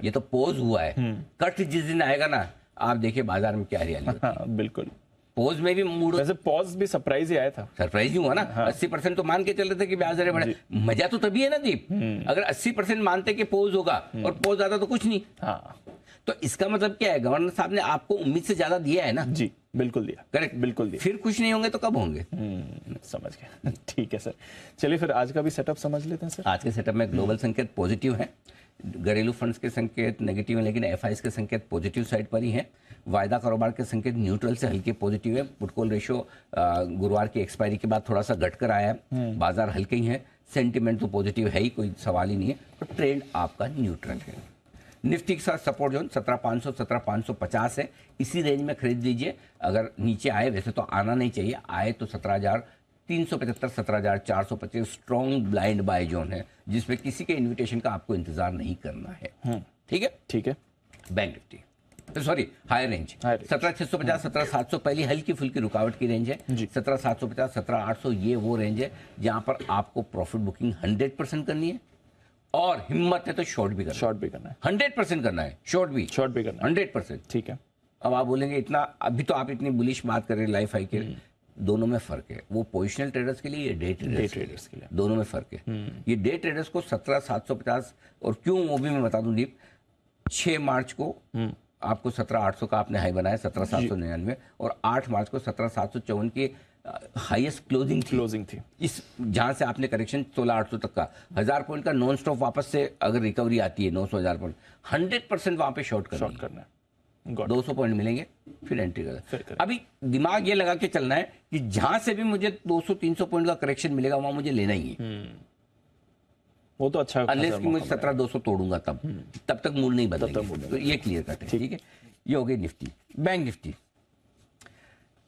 ये तो पोज हुआ है, कट जिस दिन आएगा ना, आप देखिए बाजार में क्या हरियाली होती है। बिल्कुल। पोज में भी मूड, वैसे पॉज भी सरप्राइज ही आया था, सरप्राइज ही हुआ ना। 80% तो मान के चल रहे थे कि ब्याज दरें बढ़े। मजा तो तभी है ना दीप, अगर 80% मानते कि पोज होगा और पोज आता तो कुछ नहीं। तो इसका मतलब क्या है, गवर्नर साहब ने आपको उम्मीद से ज्यादा दिया है ना। जी बिल्कुल दिया, करेक्ट, बिल्कुल दिया। फिर खुश नहीं होंगे तो कब होंगे? समझ गया। ठीक है सर, चलिए फिर आज का भी सेटअप समझ लेते हैं सर। आज के सेटअप में ग्लोबल संकेत पॉजिटिव है, घरेलू फंड्स के संकेत नेगेटिव हैं, लेकिन एफआईज के संकेत पॉजिटिव साइड पर ही हैं। वायदा कारोबार के संकेत न्यूट्रल से हल्के पॉजिटिव है। पुट कॉल रेशियो गुरुवार की एक्सपायरी के बाद थोड़ा सा घटकर आया है। बाजार हल्के ही है। सेंटिमेंट तो पॉजिटिव है ही, कोई सवाल ही नहीं है, पर ट्रेंड आपका न्यूट्रल है। निफ्टी के साथ सपोर्ट जोन 17,500 17,550 है, इसी रेंज में खरीद लीजिए। अगर नीचे आए, वैसे तो आना नहीं चाहिए, आए तो 17,375 17,425 स्ट्रॉन्ग ब्लाइंड बाय जोन है, जिसमें किसी के इन्विटेशन का आपको इंतजार नहीं करना है। ठीक है, ठीक है। Bank Nifty sorry higher range 17,650 17,700 पहली हल्की फुल्की रुकावट की रेंज है। 17,750 17,800 ये वो रेंज है जहां पर आपको प्रॉफिट बुकिंग 100% करनी है, और हिम्मत है तो शॉर्ट भी करना है। 100% करना है, शॉर्ट भी करना है 100%। ठीक है। अब आप बोलेंगे इतना, अभी तो आप इतनी बुलिश बात कर रहे हैं लाइफ हाई के, दोनों में फर्क है। वो पोजिशनल ट्रेडर्स के लिए, ये डे ट्रेडर्स के लिए, दोनों में फर्क है। ये डे ट्रेडर्स को 17,750, और क्यों वो भी मैं बता दूं दीप, 6 मार्च को आपको 17,800 का आपने हाई बनाया 17,799, और 8 मार्च को 17,754 की हाईएस्ट क्लोजिंग थी। इस जहां से आपने करेक्शन 16,800 तक का 1000 पॉइंट का नॉन स्टॉप वापस से अगर रिकवरी आती है 900 1000 पॉइंट, 100% वहां पे शॉर्ट करना है। 200 पॉइंट मिलेंगे, फिर एंट्री करना। अभी दिमाग ये लगा के चलना है कि जहां से भी मुझे 200-300 पॉइंट का करेक्शन मिलेगा वहां मुझे लेना ही है। वो तो अच्छा, अनलेस कि मुझे 17,200 तोड़ूंगा तब तक मूड नहीं बदलेगा। तो ये क्लियर कट है। ठीक है, ये हो गई निफ्टी। बैंक निफ्टी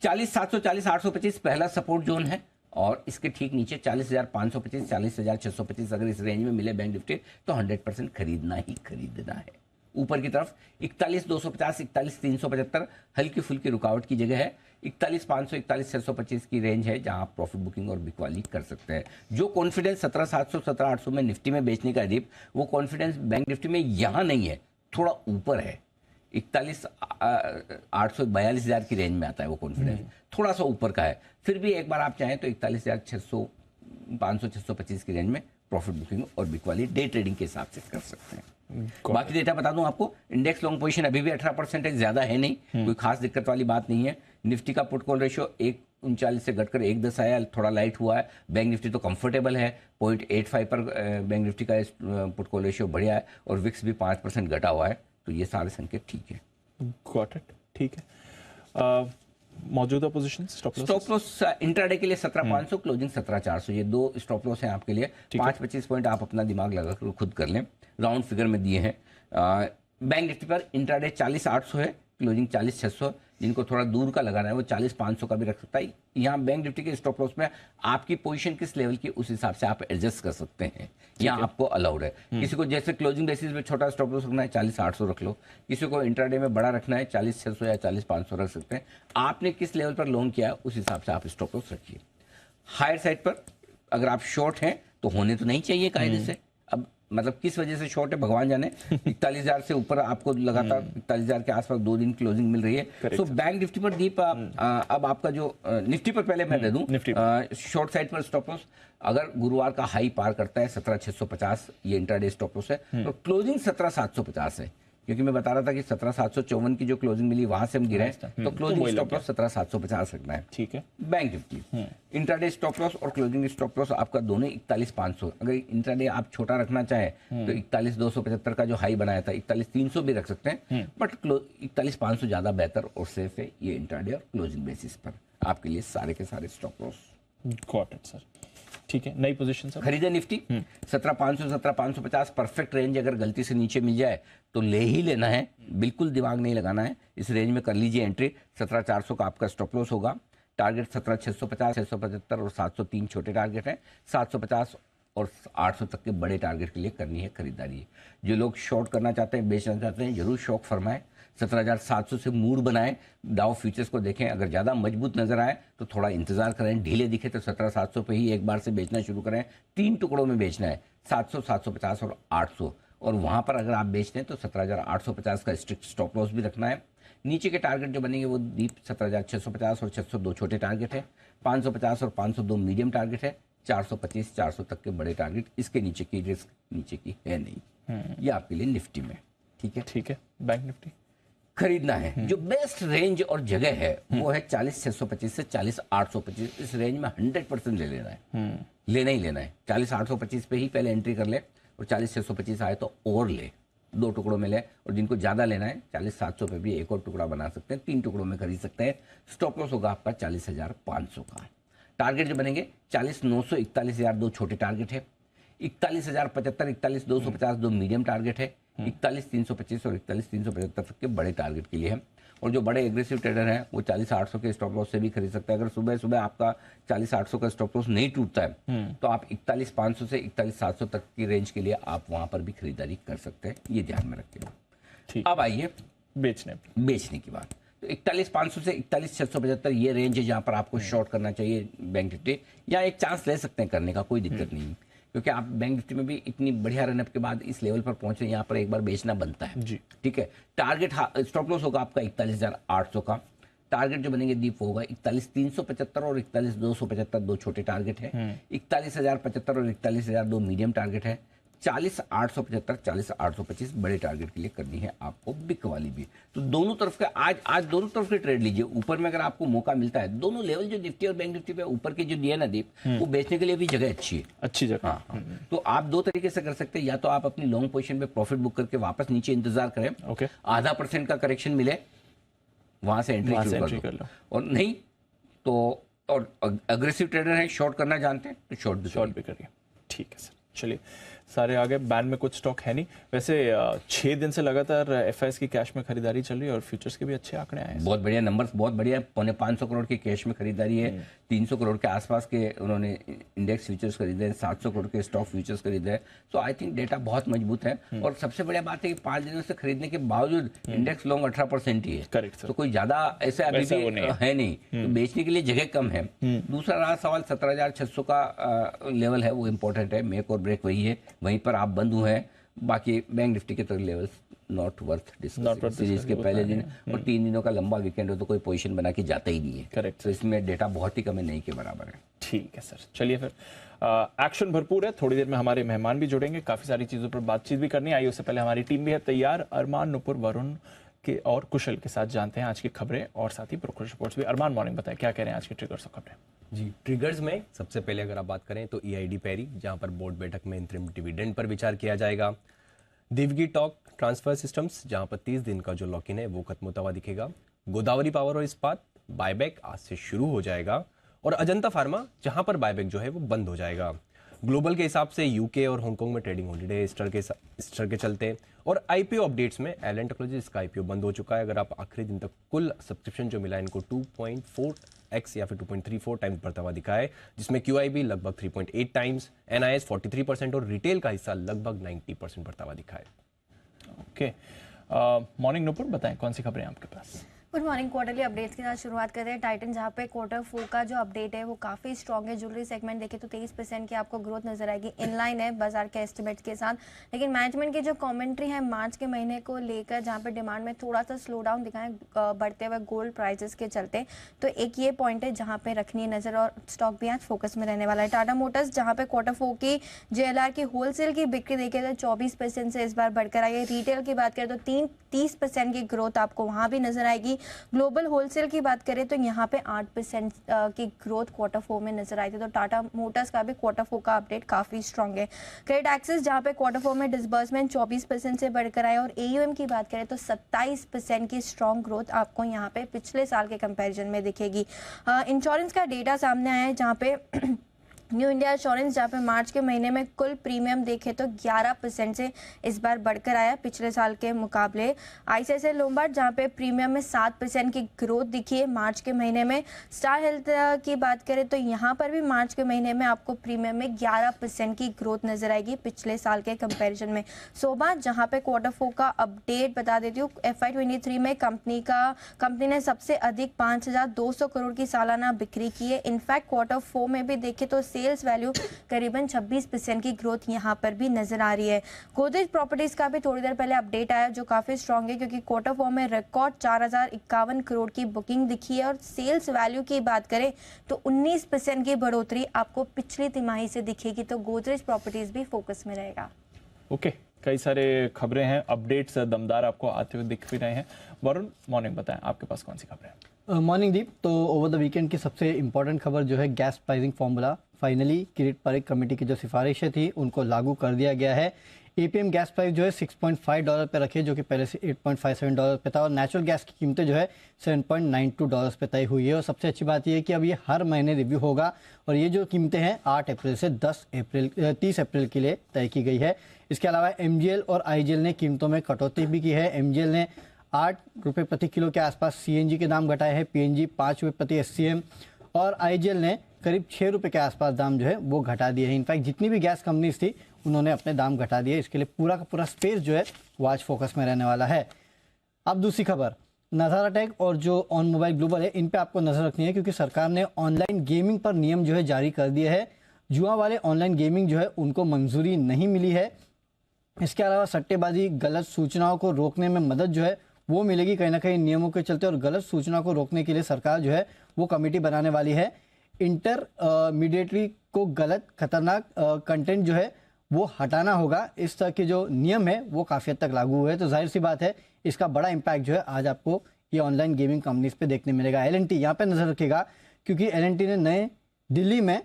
40,740 825 पहला सपोर्ट जोन है, और इसके ठीक नीचे 40,525 40,625 अगर इस रेंज में मिले बैंक निफ्टी तो 100% खरीदना ही खरीदना है। ऊपर की तरफ 41,250 41,375 हल्की फुल्की रुकावट की जगह है। 41,500 41,625 की रेंज है जहां आप प्रॉफिट बुकिंग और बिकवाली कर सकते हैं। जो कॉन्फिडेंस 17,700 17,800 में निफ्टी में बेचने का दीप, वो कॉन्फिडेंस बैंक निफ्टी में यहां नहीं है, थोड़ा ऊपर है। 41,842,000 की रेंज में आता है वो कॉन्फिडेंस, थोड़ा सा ऊपर का है। फिर भी एक बार आप चाहें तो 41,600 500 625 की रेंज में प्रॉफिट बुकिंग और बिकवाली डे ट्रेडिंग के हिसाब से कर सकते हैं। बाकी डेटा बता दूं आपको, इंडेक्स लॉन्ग पोजीशन अभी भी 18% है, ज्यादा है नहीं, कोई खास दिक्कत वाली बात नहीं है। निफ्टी का पुट कॉल रेशियो 139 से घटकर 110 आया, थोड़ा लाइट हुआ है। बैंक निफ्टी तो कंफर्टेबल है, 0.85 पर बैंक निफ्टी का पुट कॉल रेशियो बढ़िया है, और विक्स भी 5% घटा हुआ है। तो ये सारे संकेत ठीक है। गॉट इट, ठीक है। मौजूदा पोजीशन स्टॉप लॉस इंट्राडे के लिए 17,500 क्लोजिंग 17,400, ये 2 स्टॉप लॉस हैं आपके लिए। 5-25 पॉइंट आप अपना दिमाग लगा कर खुद कर लें, राउंड फिगर में दिए हैं। बैंक निफ्टी पर इंट्राडे 40,800 है, क्लोजिंग 40,600। जिनको थोड़ा दूर का लगाना है वो 40,500 का भी रख सकता है। यहाँ बैंक निफ्टी के स्टॉप लॉस में आपकी पोजीशन किस लेवल की, उस हिसाब से आप एडजस्ट कर सकते हैं, यहाँ आपको अलाउड है। किसी को जैसे क्लोजिंग बेसिस पे छोटा स्टॉप लॉस रखना है 40,800 रख लो, किसी को इंट्राडे में बड़ा रखना है 40,600 या 40,500 रख सकते हैं। आपने किस लेवल पर लोन किया है उस हिसाब से आप स्टॉप लॉस रखिए। हायर साइड पर अगर आप शॉर्ट हैं तो होने तो नहीं चाहिए कायदे से, अब मतलब किस वजह से शॉर्ट है भगवान जाने। 41,000 से ऊपर आपको लगातार 41,000 के आसपास 2 दिन क्लोजिंग मिल रही है। सो बैंक निफ्टी पर दीप अब आपका जो निफ्टी पर पहले मैं दे दूं, शॉर्ट साइड पर स्टॉप लॉस अगर गुरुवार का हाई पार करता है 17,650, ये इंट्राडे स्टॉप लॉस है, तो क्लोजिंग 17,750 है। क्योंकि मैं बता रहा था कि 17,754 की जो क्लोजिंग मिली वहां से हम गिरे, तो क्लोजिंग स्टॉप लॉस 17,750 रखना है। ठीक है। Bank Nifty intraday stop loss और क्लोजिंग स्टॉप लॉस आपका दोनों 41,500। अगर इंट्राडे आप छोटा रखना चाहें तो 41,275 का जो हाई बनाया था 41,300 भी रख सकते हैं, बट 41,500 ज्यादा बेहतर और सेफ है ये इंट्राडे और क्लोजिंग बेसिस पर आपके लिए सारे के सारे stop loss. Got it sir, ठीक है। नई पोजीशन सर, खरीदे निफ्टी 17,500 17,550 परफेक्ट रेंज, अगर गलती से नीचे मिल जाए तो ले ही लेना है, बिल्कुल दिमाग नहीं लगाना है। इस रेंज में कर लीजिए एंट्री। 17,400 का आपका स्टॉप लॉस होगा। टारगेट 17,650 675 और 703 छोटे टारगेट हैं। 750 और 800 तक के बड़े टारगेट के लिए करनी है खरीदारी। जो लोग शॉर्ट करना चाहते हैं, बेचना चाहते हैं, जरूर शॉक फरमाएं। 17,700 से मूड बनाएं, डाउ फ्यूचर्स को देखें। अगर ज़्यादा मजबूत नजर आए तो थोड़ा इंतजार करें, ढीले दिखे तो 17,700 पे ही एक बार से बेचना शुरू करें। 3 टुकड़ों में बेचना है, 700 750 और 800, और वहां पर अगर आप बेचते हैं तो 17,850 का स्ट्रिक्ट स्टॉप लॉस भी रखना है। नीचे के टारगेट जो बनेंगे वो दीप 17,650 और 602 छोटे टारगेट है, 550 और 502 मीडियम टारगेट है, 425 400 तक के बड़े टारगेट। इसके नीचे की रिस्क नीचे की है नहीं। ये आपके लिए निफ्टी में ठीक है। ठीक है। बैंक निफ्टी खरीदना है, जो बेस्ट रेंज और जगह है वो है 40,625 से 40,825। इस रेंज में 100% ले लेना है, लेना ही लेना है। 40,825 पे ही पहले एंट्री कर ले, और 40,625 आए तो और ले, 2 टुकड़ों में ले, और जिनको ज़्यादा लेना है 40,700 पे भी एक और टुकड़ा बना सकते हैं, 3 टुकड़ों में खरीद सकते हैं। स्टॉप लॉस होगा आपका 40,500 का। टारगेट जो बनेंगे 40,900, 41,000 दो छोटे टारगेट है, 41,075, 41,250 दो मीडियम टारगेट है, 41,325 और 41,375 तक के बड़े टारगेट के लिए है। और जो बड़े एग्रेसिव ट्रेडर हैं वो 40,800 के स्टॉप लॉस से भी खरीद सकते हैं। अगर सुबह सुबह आपका 40,800 का स्टॉप लॉस नहीं टूटता है तो आप 41,500 से 41,700 तक की रेंज के लिए आप वहां पर भी खरीदारी कर सकते हैं, ये ध्यान में रखिएगा। ठीक। अब आइए बेचने की बात। तो 41,500 से 41,675 ये रेंज है जहां पर आपको शॉर्ट करना चाहिए बैंक निफ्टी, या एक चांस ले सकते हैं करने का, कोई दिक्कत नहीं, क्योंकि आप बैंक निफ्टी में भी इतनी बढ़िया रनअप के बाद इस लेवल पर पहुंचे, यहाँ पर एक बार बेचना बनता है जी। ठीक है, टारगेट स्टॉप लॉस होगा आपका 41,800 का। टारगेट जो बनेंगे दीप होगा 41,375 और 41,275 दो छोटे टारगेट है, 41,075 और 41,000 दो मीडियम टारगेट है, 40,875, 40,825 बड़े टारगेट के लिए करनी है आपको बिक वाली भी। तो दोनों तरफ के आज दोनों तरफ के ट्रेड लीजिए। ऊपर में अगर आपको मौका मिलता है, दोनों लेवल जो निफ्टी और बैंक निफ्टी पे ऊपर के जो दिए ना दीप, वो बेचने के लिए भी जगह अच्छी है, अच्छी जगह। हाँ। तो आप दो तरीके से कर सकते हैं, या तो आप अपनी लॉन्ग पोजीशन पे प्रॉफिट बुक करके वापस नीचे इंतजार करें, आधा % का करेक्शन मिले वहां से एंट्री कर लो, और नहीं तो और अग्रेसिव ट्रेडर हैं, शॉर्ट करना जानते हैं तो शॉर्ट भी करिए। ठीक है सर, चलिए सारे आगे। बैन में कुछ स्टॉक है नहीं वैसे। 6 दिन से लगातार एफआईएस की कैश में खरीदारी चल रही है और फ्यूचर्स के भी अच्छे आंकड़े आए हैं। बहुत बढ़िया नंबर्स, बहुत बढ़िया। 550 करोड़ की कैश में खरीदारी है, 300 करोड़ के आसपास के उन्होंने इंडेक्स फ्यूचर्स खरीदे हैं, 700 करोड़ के स्टॉक फ्यूचर्स खरीदे हैं। सो आई थिंक डेटा बहुत मजबूत है। और सबसे बढ़िया बात है कि 5 दिनों से खरीदने के बावजूद इंडेक्स लॉन्ग 18% ही है। करेक्ट। तो कोई ज्यादा ऐसे अभी भी है नहीं, तो बेचने के लिए जगह कम है। दूसरा रहा सवाल 17,600 का लेवल है, वो इंपॉर्टेंट है, मेक और ब्रेक वही है, वहीं पर आप बंद हुए हैं। बाकी बैंक निफ्टी के तरह levels not worth discussing. Series के पहले दिन और 3 दिनों का लंबा वीकेंड हो तो कोई पोजीशन बना के जाता ही नहीं है। करेक्ट। तो इसमें डेटा बहुत ही कम है, नहीं के बराबर है। ठीक है सर, चलिए फिर एक्शन भरपूर है। थोड़ी देर में हमारे मेहमान भी जुड़ेंगे, काफी सारी चीजों पर बातचीत भी करनी आई। उससे पहले हमारी टीम भी है तैयार, अरमान, नुपुर, वरुण के और कुशल के साथ जानते हैं आज की खबरें और साथ ही ब्रोकरेज रिपोर्ट्स भी। अरमान, मॉर्निंग बताएं क्या कह रहे हैं आज की ट्रिगर्स और खबरें। जी, ट्रिगर्स में सबसे पहले अगर आप बात करें तो ईआईडी पैरी, जहां पर बोर्ड बैठक में इंटरिम डिविडेंड पर विचार किया जाएगा। दिवगी टॉक ट्रांसफर सिस्टम्स, जहां पर 30 दिन का जो लॉक इन है वो खत्म होता हुआ दिखेगा। गोदावरी पावर और इस्पात बायबैक आज से शुरू हो जाएगा। और अजंता फार्मा, जहां पर बायबैक जो है वो बंद हो जाएगा। ग्लोबल के हिसाब से यूके और हांगकांग में ट्रेडिंग हॉलीडे ईस्टर के चलते। और आईपीओ अपडेट्स में एलन टेक्नोलॉजी, इसका आईपीओ बंद हो चुका है। अगर आप आखिरी दिन तक कुल सब्सक्रिप्शन जो मिला है इनको 2.4x या फिर 2.34 टाइम्स बढ़ता हुआ दिखा है, जिसमें QIB लगभग 3.8 टाइम्स, NIS 43% और रिटेल का हिस्सा लगभग 90% बढ़ता हुआ दिखा है। ओके, मॉर्निंग नुपुर बताएं कौन सी खबरें आपके पास। Good morning. क्वार्टरली अपडेट्स के साथ शुरुआत करते हैं। टाइटन, जहाँ पे Q4 का जो अपडेट है वो काफ़ी स्ट्रॉग है। ज्वेलरी सेगमेंट देखें तो 23% की आपको ग्रोथ नजर आएगी, इनलाइन है बाजार के एस्टिमेट्स के साथ। लेकिन मैनेजमेंट की जो कमेंट्री है मार्च के महीने को लेकर, जहाँ पे डिमांड में थोड़ा सा स्लो डाउन दिखा है बढ़ते हुए गोल्ड प्राइसेस के चलते, तो एक ये पॉइंट है जहाँ पे रखनी है नजर, और स्टॉक भी आज फोकस में रहने वाला है। टाटा मोटर्स, जहाँ पे Q4 की JLR की होलसेल की बिक्री देखें तो 24% से इस बार बढ़कर आई है। रिटेल की बात करें तो 30% की ग्रोथ आपको वहाँ भी नजर आएगी। ग्लोबल होलसेल की बात करें तो यहाँ पे 8% की ग्रोथ Q4 में नजर आई थी। तो टाटा मोटर्स का भी Q4 का अपडेट काफी स्ट्रांग है। क्रेडिट एक्सेस, जहाँ पे Q4 में डिसबर्समेंट 24% से बढ़कर आए, और AUM की बात करें तो 27% की स्ट्रांग ग्रोथ आपको यहाँ पे पिछले साल के कंपैरिजन में दिखेगी। इंश्योरेंस का डेटा सामने आया है, जहाँ पे न्यू इंडिया इंश्योरेंस, जहाँ पे मार्च के महीने में कुल प्रीमियम देखे तो 11% से इस बार बढ़कर आया पिछले साल के मुकाबले। ICICI लोम्बार्ड, जहाँ पे प्रीमियम में 7% की ग्रोथ दिखी है मार्च के महीने में। स्टार हेल्थ की बात करें तो यहाँ पर भी मार्च के महीने में आपको प्रीमियम में 11% की ग्रोथ नजर आएगी पिछले साल के कंपेरिजन में। सोबा, जहाँ पे Q4 का अपडेट बता देती हूँ, FY23 में कंपनी ने सबसे अधिक 5,200 करोड़ की सालाना बिक्री की है। इनफैक्ट Q4 में भी देखे तो सेल्स वैल्यू करीबन 26% की ग्रोथ यहाँ पर भी नजर आ रही है। गोदरेज प्रॉपर्टीज का भी थोड़ी देर पहले अपडेट आया, जो काफी स्ट्रांग है, क्योंकि Q4 में रिकॉर्ड 4,051 करोड़ की बुकिंग दिखी है। और सेल्स वैल्यू की बात करें तो 19% की बढ़ोतरी आपको पिछली तिमाही से दिखेगी। तो गोदरेज प्रॉपर्टीज भी फोकस में रहेगा। ओके, कई सारे खबरें हैं, अपडेट्स दमदार आपको आते हुए दिख भी रहे हैं। वरुण, मॉर्निंग बताएं आपके पास कौन सी खबरें हैं। मॉर्निंग दीप। तो ओवर द वीकेंड की सबसे इंपॉर्टेंट खबर जो है गैस प्राइसिंग फॉर्मूला फाइनली किरीट पारेख कमेटी की जो सिफारिशें थी उनको लागू कर दिया गया है। एपीएम गैस प्राइस जो है $6.5 पे रखी है, जो कि पहले से $8.57 पे था, और नेचुरल गैस की कीमतें जो है $7.92 पे तय हुई है। और सबसे अच्छी बात यह है कि अब ये हर महीने रिव्यू होगा और ये जो कीमतें हैं 8 अप्रैल से 30 अप्रैल के लिए तय की गई है। इसके अलावा एमजीएल और आईजीएल ने कीमतों में कटौती भी की है। एमजीएल ने 8 रुपये प्रति किलो के आसपास सीएनजी के दाम घटाए हैं, पीएनजी 5 रुपये प्रति एससीएम, और आईजीएल ने करीब 6 रुपये के आसपास दाम जो है वो घटा दिए हैं। इनफैक्ट जितनी भी गैस कंपनीज थी उन्होंने अपने दाम घटा दिए। इसके लिए पूरा का पूरा स्पेस जो है वॉच फोकस में रहने वाला है। अब दूसरी खबर, नज़ारा टेक और जो ऑन मोबाइल ग्लोबल है इन पे आपको नजर रखनी है, क्योंकि सरकार ने ऑनलाइन गेमिंग पर नियम जो है जारी कर दिए है। जुआ वाले ऑनलाइन गेमिंग जो है उनको मंजूरी नहीं मिली है। इसके अलावा सट्टेबाजी, गलत सूचनाओं को रोकने में मदद जो है वो मिलेगी कहीं ना कहीं नियमों के चलते, और गलत सूचना को रोकने के लिए सरकार जो है वो कमेटी बनाने वाली है। इंटरमीडिएटरी को गलत खतरनाक कंटेंट जो है वो हटाना होगा। इस तरह के जो नियम है वो काफ़ी हद तक लागू हुए हैं, तो जाहिर सी बात है इसका बड़ा इम्पैक्ट जो है आज आपको ये ऑनलाइन गेमिंग कंपनीज पे देखने मिलेगा। एल&टी यहाँ पे नजर रखेगा, क्योंकि एल&टी ने नए दिल्ली में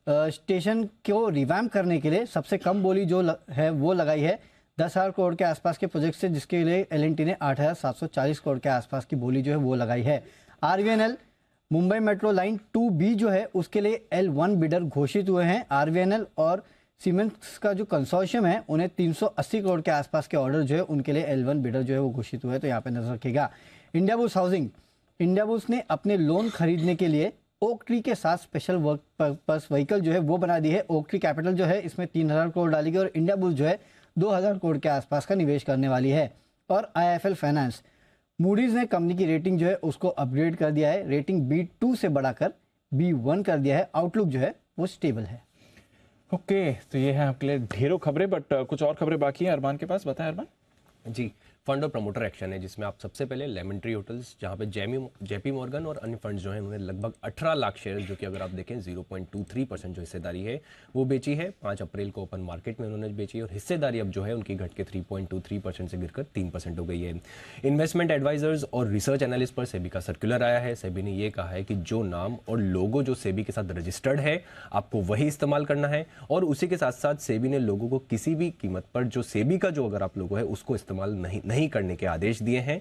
स्टेशन को रिवैम्प करने के लिए सबसे कम बोली जो है वो लगाई है 10,000 करोड़ के आसपास के प्रोजेक्ट से, जिसके लिए एल&टी ने 8,740 करोड़ के आसपास की बोली जो है वो लगाई है। RVNL Mumbai metro line 2B जो है उसके लिए L1 बिडर घोषित हुए हैं। आरवीएनएल और सीमेंट्स का जो कंसोर्शियम है उन्हें 380 करोड़ के आसपास के ऑर्डर जो है उनके लिए L1 बिडर जो है वो घोषित हुए हैं, तो यहाँ पे नजर रखिएगा। India bulls housing, India bulls ने अपने लोन खरीदने के लिए ओक ट्री के साथ स्पेशल वर्क पर्पस व्हीकल जो है वो बना दी है। ओक ट्री कैपिटल जो है इसमें 3,000 करोड़ डालेगी और इंडिया बुल्स जो है 2,000 करोड़ के आसपास का निवेश करने वाली है। और IIFL फाइनेंस, मूडीज ने कंपनी की रेटिंग जो है उसको अपग्रेड कर दिया है, रेटिंग B2 से बढ़ाकर B1 कर दिया है। आउटलुक जो है वो स्टेबल है। ओके, तो ये है आपके लिए ढेरों खबरें, बट कुछ और खबरें बाकी हैं अरमान के पास, बताएं अरमान। जी, फंड और प्रमोटर एक्शन है जिसमें आप सबसे पहले लेमन ट्री होटल्स, जहां पे जेपी मॉर्गन और अन्य फंड्स जो हैं उन्होंने लगभग 18 लाख शेयर, जो कि अगर आप देखें 0.23% जो हिस्सेदारी है वो बेची है। 5 अप्रैल को ओपन मार्केट में उन्होंने बेची और हिस्सेदारी अब जो है उनकी घट के 3.23% से गिरकर 3% हो गई है। इन्वेस्टमेंट एडवाइजर्स और रिसर्च एनालिस्ट पर सेबी का सर्कुलर आया है। सेबी ने ये कहा है कि जो नाम और लोगो जो सेबी के साथ रजिस्टर्ड है आपको वही इस्तेमाल करना है, और उसी के साथ साथ सेबी ने लोगों को किसी भी कीमत पर जो सेबी का जो अगर आप लोगो है उसको इस्तेमाल नहीं करने के आदेश दिए हैं।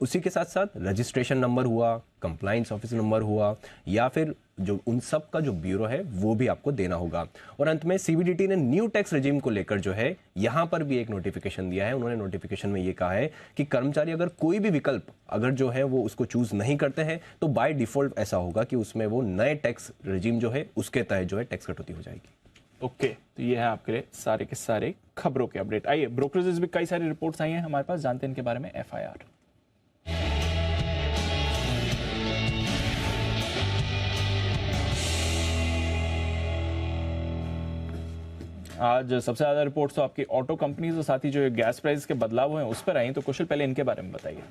उसी के साथ साथ रजिस्ट्रेशन नंबर हुआ, कंप्लायंस ऑफिस नंबर हुआ, या फिर जो उन सब का जो ब्यूरो है वो भी आपको देना होगा। और अंत में सीबीडीटी ने न्यू टैक्स रेजिम को लेकर जो है यहां पर भी एक नोटिफिकेशन दिया है। उन्होंने नोटिफिकेशन में ये कहा है कि कर्मचारी अगर कोई भी विकल्प अगर जो है वो उसको चूज नहीं करते हैं तो बाय डिफॉल्ट ऐसा होगा कि उसमें वो नए टैक्स रेजिम जो है उसके तहत जो है टैक्स कटौती हो जाएगी। ओके, तो ये है आपके लिए सारे के सारे खबरों के अपडेट। आइए, ब्रोकरेजेस भी कई सारी रिपोर्ट्स आई हैं हमारे पास, जानते हैं इनके बारे में। FIR आज सबसे ज्यादा रिपोर्ट्स तो आपकी ऑटो कंपनीज और साथ ही जो गैस प्राइस के बदलाव हैं उस पर आई, तो कुशल पहले इनके बारे में बताइए।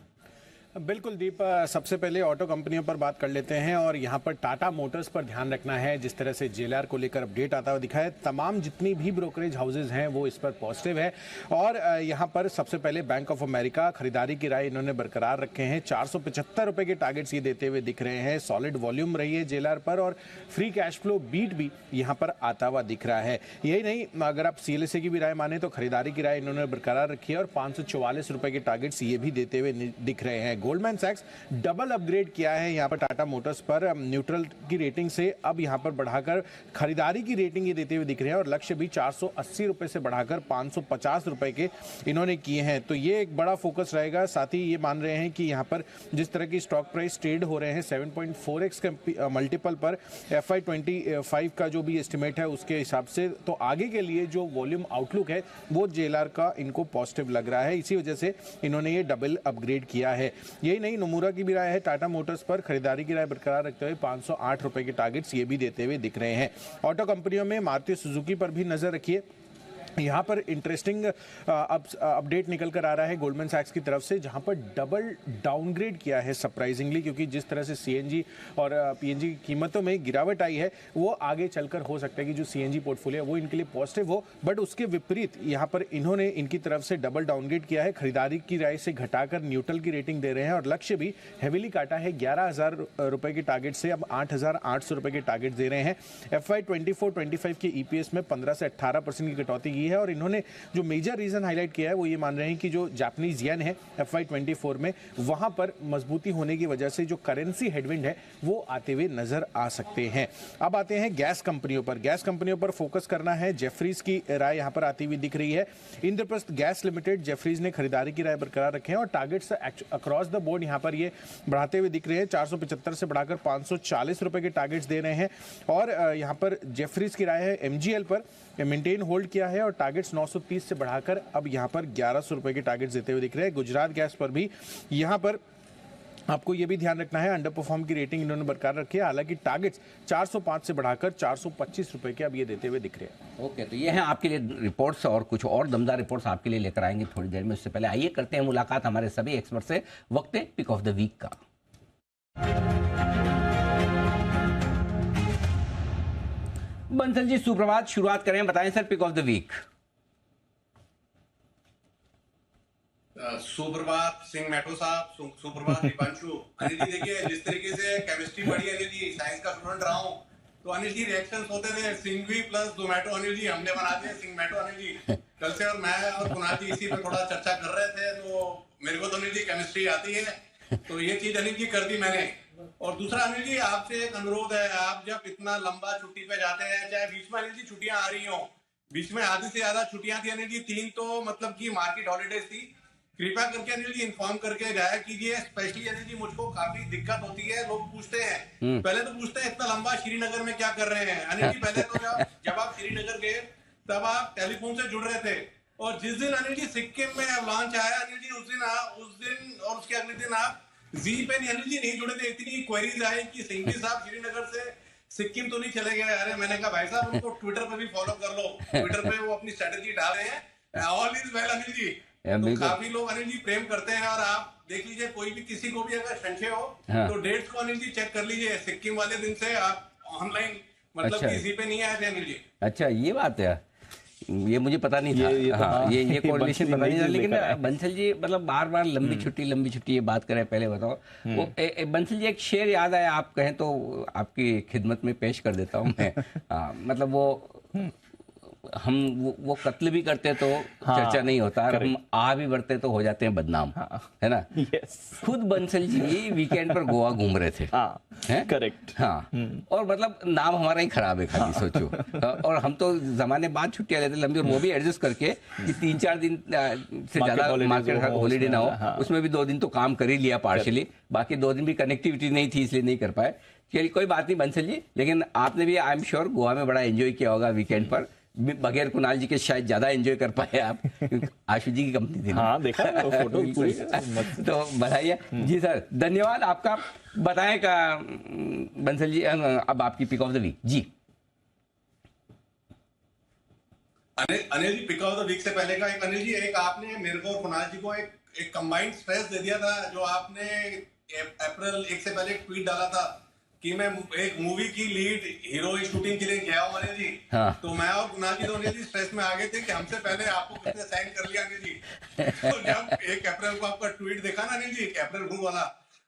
बिल्कुल दीप, सबसे पहले ऑटो कंपनियों पर बात कर लेते हैं और यहाँ पर टाटा मोटर्स पर ध्यान रखना है। जिस तरह से JLR को लेकर अपडेट आता हुआ दिखा है, तमाम जितनी भी ब्रोकरेज हाउसेज हैं वो इस पर पॉजिटिव है। और यहाँ पर सबसे पहले बैंक ऑफ अमेरिका खरीदारी की राय इन्होंने बरकरार रखे हैं। 475 रुपये के टारगेट्स ये देते हुए दिख रहे हैं। सॉलिड वॉल्यूम रही है JLR पर और फ्री कैश फ्लो बीट भी यहाँ पर आता हुआ दिख रहा है। यही नहीं, अगर आप CLSA की भी राय माने तो खरीदारी की राय इन्होंने बरकरार रखी है और 544 रुपये के टारगेट्स ये भी देते हुए दिख रहे हैं। गोल्डमैन सैक्स डबल अपग्रेड किया है यहाँ पर टाटा मोटर्स पर, न्यूट्रल की रेटिंग से अब यहाँ पर बढ़ाकर खरीदारी की रेटिंग ये देते हुए दिख रहे हैं और लक्ष्य भी 480 रुपए से बढ़ाकर 550 रुपए के इन्होंने किए हैं। तो ये एक बड़ा फोकस रहेगा। साथ ही ये मान रहे हैं कि यहाँ पर जिस तरह की स्टॉक प्राइस ट्रेड हो रहे हैं 7.4x के मल्टीपल पर FY25 का जो भी एस्टिमेट है उसके हिसाब से, तो आगे के लिए जो वॉल्यूम आउटलुक है वो JLR का इनको पॉजिटिव लग रहा है। इसी वजह से इन्होंने ये डबल अपग्रेड किया है। यही नहीं, नोमुरा की भी राय है टाटा मोटर्स पर खरीदारी की राय बरकरार रखते हुए 508 रुपए के टारगेट्स ये भी देते हुए दिख रहे हैं। ऑटो कंपनियों में मारुति सुजुकी पर भी नजर रखिए। यहाँ पर इंटरेस्टिंग अपडेट निकल कर आ रहा है गोल्डमैन सैक्स की तरफ से, जहाँ पर डबल डाउनग्रेड किया है सरप्राइजिंगली, क्योंकि जिस तरह से सीएनजी और पीएनजी की कीमतों में गिरावट आई है वो आगे चलकर हो सकता है कि जो सीएनजी पोर्टफोलियो है वो इनके लिए पॉजिटिव हो, बट उसके विपरीत यहाँ पर इन्होंने इनकी तरफ से डबल डाउनग्रेड किया है, खरीदारी की राय से घटाकर न्यूट्रल की रेटिंग दे रहे हैं और लक्ष्य भी हेविली काटा है, 11,000 रुपए के टारगेट से अब 8,800 रुपए के टारगेट दे रहे हैं। FY 24-25 के EPS में 15 से 18% की कटौती की है और इन्होंने जो मेजर रीजन हाईलाइट किया है वो ये मान रहे हैं कि जो जापानीज येन है FY 24 में वहां पर मजबूती होने की वजह से जो करेंसी हेडविंड है वो आते हुए नजर आ सकते हैं। अब आते हैं गैस कंपनियों पर। गैस कंपनियों पर फोकस करना है, जेफरीज की राय यहां पर आती हुई दिख रही है। इंद्रप्रस्थ गैस लिमिटेड, जेफरीज ने खरीदारी की राय बरकरार रखे हैं और टारगेट्स अक्रॉस द बोर्ड यहां पर ये बढ़ाते हुए दिख रहे हैं। 475 से बढ़ाकर 540 रुपए के टारगेट्स दे रहे हैं और यहां पर जेफरीज की राय है MGL पर मेंटेन होल्ड किया है और टारगेट्स 930 से बढ़ाकर अब यहां पर 1100 रुपए के टारगेट्स देते हुए दिख रहे हैं। गुजरात गैस पर भी यहां पर आपको यह भी ध्यान रखना है, अंडर परफॉर्म की रेटिंग इन्होंने बरकरार रखी है, हालांकि टारगेट्स 405 से बढ़ाकर 425 रुपए के अब ये देते हुए दिख रहे हैं। ओके, तो ये है आपके लिए रिपोर्ट्स और कुछ और दमदार रिपोर्ट्स आपके लिए लेकर आएंगे थोड़ी देर में। उससे पहले आइए करते हैं मुलाकात हमारे सभी एक्सपर्ट से। वक्त है पिक ऑफ द वीक का। बंसल जी सुप्रभात, शुरुआत करें, बताएं sir pick of the week. सुप्रभात सिंह मैठो साहब, सुप्रभात दीपांशु। अनिल जी देखिए, जिस तरीके से केमिस्ट्री पढ़ी अनिल जी, साइंस का स्टूडेंट रहा हूँ, तो अनिल जी रिएक्शंस होते थे सिंघवी प्लस जोमेटो। अनिल जी हमने बना दिया सिंह मैठो। अनिल जी कल से और मैं और कुणाल जी इसी पे थोड़ा चर्चा कर रहे थे, तो मेरे को तो अनिल जी केमिस्ट्री आती है, तो ये चीज अनिल जी कर दी मैंने। और दूसरा अनिल जी आपसे एक अनुरोध है, आप जब इतना लंबा छुट्टी पे जाते हैं, चाहे बीच में अनिल जी छुट्टियां आ रही हो, बीच में आधी से ज्यादा छुट्टियां थी अनिल जी, 3 तो मतलब की मार्केट हॉलीडेज थी, कृपया करके अनिल जी इन्फॉर्म करके जाया कीजिए। स्पेशली अनिल जी मुझको काफी दिक्कत होती है, लोग पूछते हैं, पहले तो पूछते हैं इतना लंबा श्रीनगर में क्या कर रहे हैं। अनिल जी पहले तो जब आप श्रीनगर गए तब आप टेलीफोन से जुड़ रहे थे, और जिस दिन अनिल जी सिक्किम में लॉन्च आया अनिल जी उस दिन और उसके अगले दिन आप जी पे अनिल जी नहीं जुड़े थे। इतनी क्वेरीज आई कि सिंघवी साहब श्रीनगर से सिक्किम तो नहीं चले गए। अरे मैंने कहा भाई साहब उनको ट्विटर पे भी फॉलो कर लो, ट्विटर पे वो अपनी स्ट्रेटेजी डाल रहे हैं। All is well Anil ji. तो काफी लोग अनिल जी प्रेम करते हैं, और आप देख लीजिए कोई भी किसी को भी अगर संशय हो तो डेट्स को अनिल जी चेक कर लीजिए। सिक्किम वाले दिन से आप ऑनलाइन मतलब किसी पे नहीं आए थे अनिल जी। अच्छा ये बात है, ये मुझे पता नहीं था। ये कोरिलेशन पता नहीं था। लेकिन बंसल जी मतलब बार बार लंबी छुट्टी ये बात करें, पहले बताओ वो बंसल जी एक शेर याद आया, आप कहें तो आपकी खिदमत में पेश कर देता हूँ मैं। मतलब वो हम वो कत्ल भी करते तो चर्चा नहीं होता, और हम आ भी बढ़ते तो हो जाते हैं बदनाम, है ना। खुद बंसल जी वीकेंड पर गोवा घूम रहे थे, करेक्ट। हाँ, और मतलब नाम हमारा ही खराब है खाली, सोचो। और हम तो जमाने बाद छुट्टियां लेते लंबी, और वो भी एडजस्ट करके कि 3-4 दिन से ज्यादा मार्केट हॉलीडे ना हो, उसमें भी 2 दिन तो काम कर ही लिया पार्शली, बाकी 2 दिन भी कनेक्टिविटी नहीं थी इसलिए नहीं कर पाए। चलिए कोई बात नहीं बंसल जी, लेकिन आपने भी आई एम श्योर गोवा में बड़ा एंजॉय किया होगा वीकेंड पर, बगैर कुणाल जी के शायद ज्यादा एंजॉय कर पाए आप, आशु जी की कंपनी थी। हाँ देखा वो फोटो पूरी। तो बधाई जी सर, धन्यवाद आपका। बताएं का बंसल जी, अब आपकी पिक ऑफ द वीक जी। Anil ji pick of the week से पहले का एक अनिल जी, एक आपने मेरे को और कुणाल जी को एक कंबाइंड स्ट्रेस दे दिया था, जो आपने अप्रैल 1 से पहले एक ट्वीट डाला था कि मैं एक मूवी की लीड हीरो शूटिंग के लिए गया हूँ अनिल जी। हाँ। तो मैं और कुणाल जी तो अनिल जी स्ट्रेस में आ गए थे कि हमसे पहले आपको किसने साइन कर लिया अनिल जी। तो जब 1 अप्रैल को आपका ट्वीट देखा ना अनिल जी, 1 अप्रैल फूल वाला,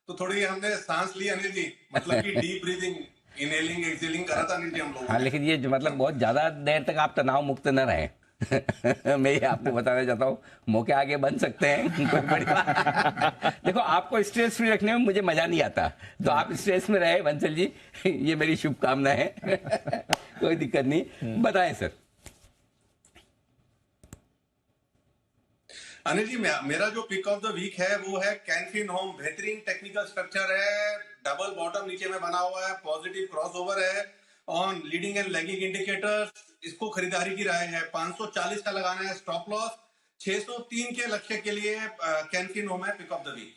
तो थोड़ी हमने सांस ली अनिल जी, मतलब कि डीप ब्रीदिंग, इनहेलिंग एक्सहेलिंग करा था अनिल जी हम लोग। हाँ, लेकिन ये मतलब बहुत ज्यादा देर तक आप तनाव मुक्त न रहे। मैं ये आपको बताना चाहता हूँ, मौके आगे बन सकते हैं, कोई बड़ी बात। देखो आपको स्ट्रेस फ्री रखने में मुझे मजा नहीं आता, तो आप स्ट्रेस में रहे बंसल जी, ये मेरी शुभकामना है। कोई दिक्कत नहीं, बताएं सर। अनिल जी मेरा जो पिक ऑफ द वीक है वो है कैनफिन होम। बेहतरीन टेक्निकल स्ट्रक्चर है, डबल बॉटम नीचे में बना हुआ है, पॉजिटिव क्रॉसओवर है on leading and lagging indicators. इसको खरीदारी की राय है, 540 का लगाना है स्टॉप लॉस, 603 के लक्ष्य के लिए कैनफिन होम है pick of the week.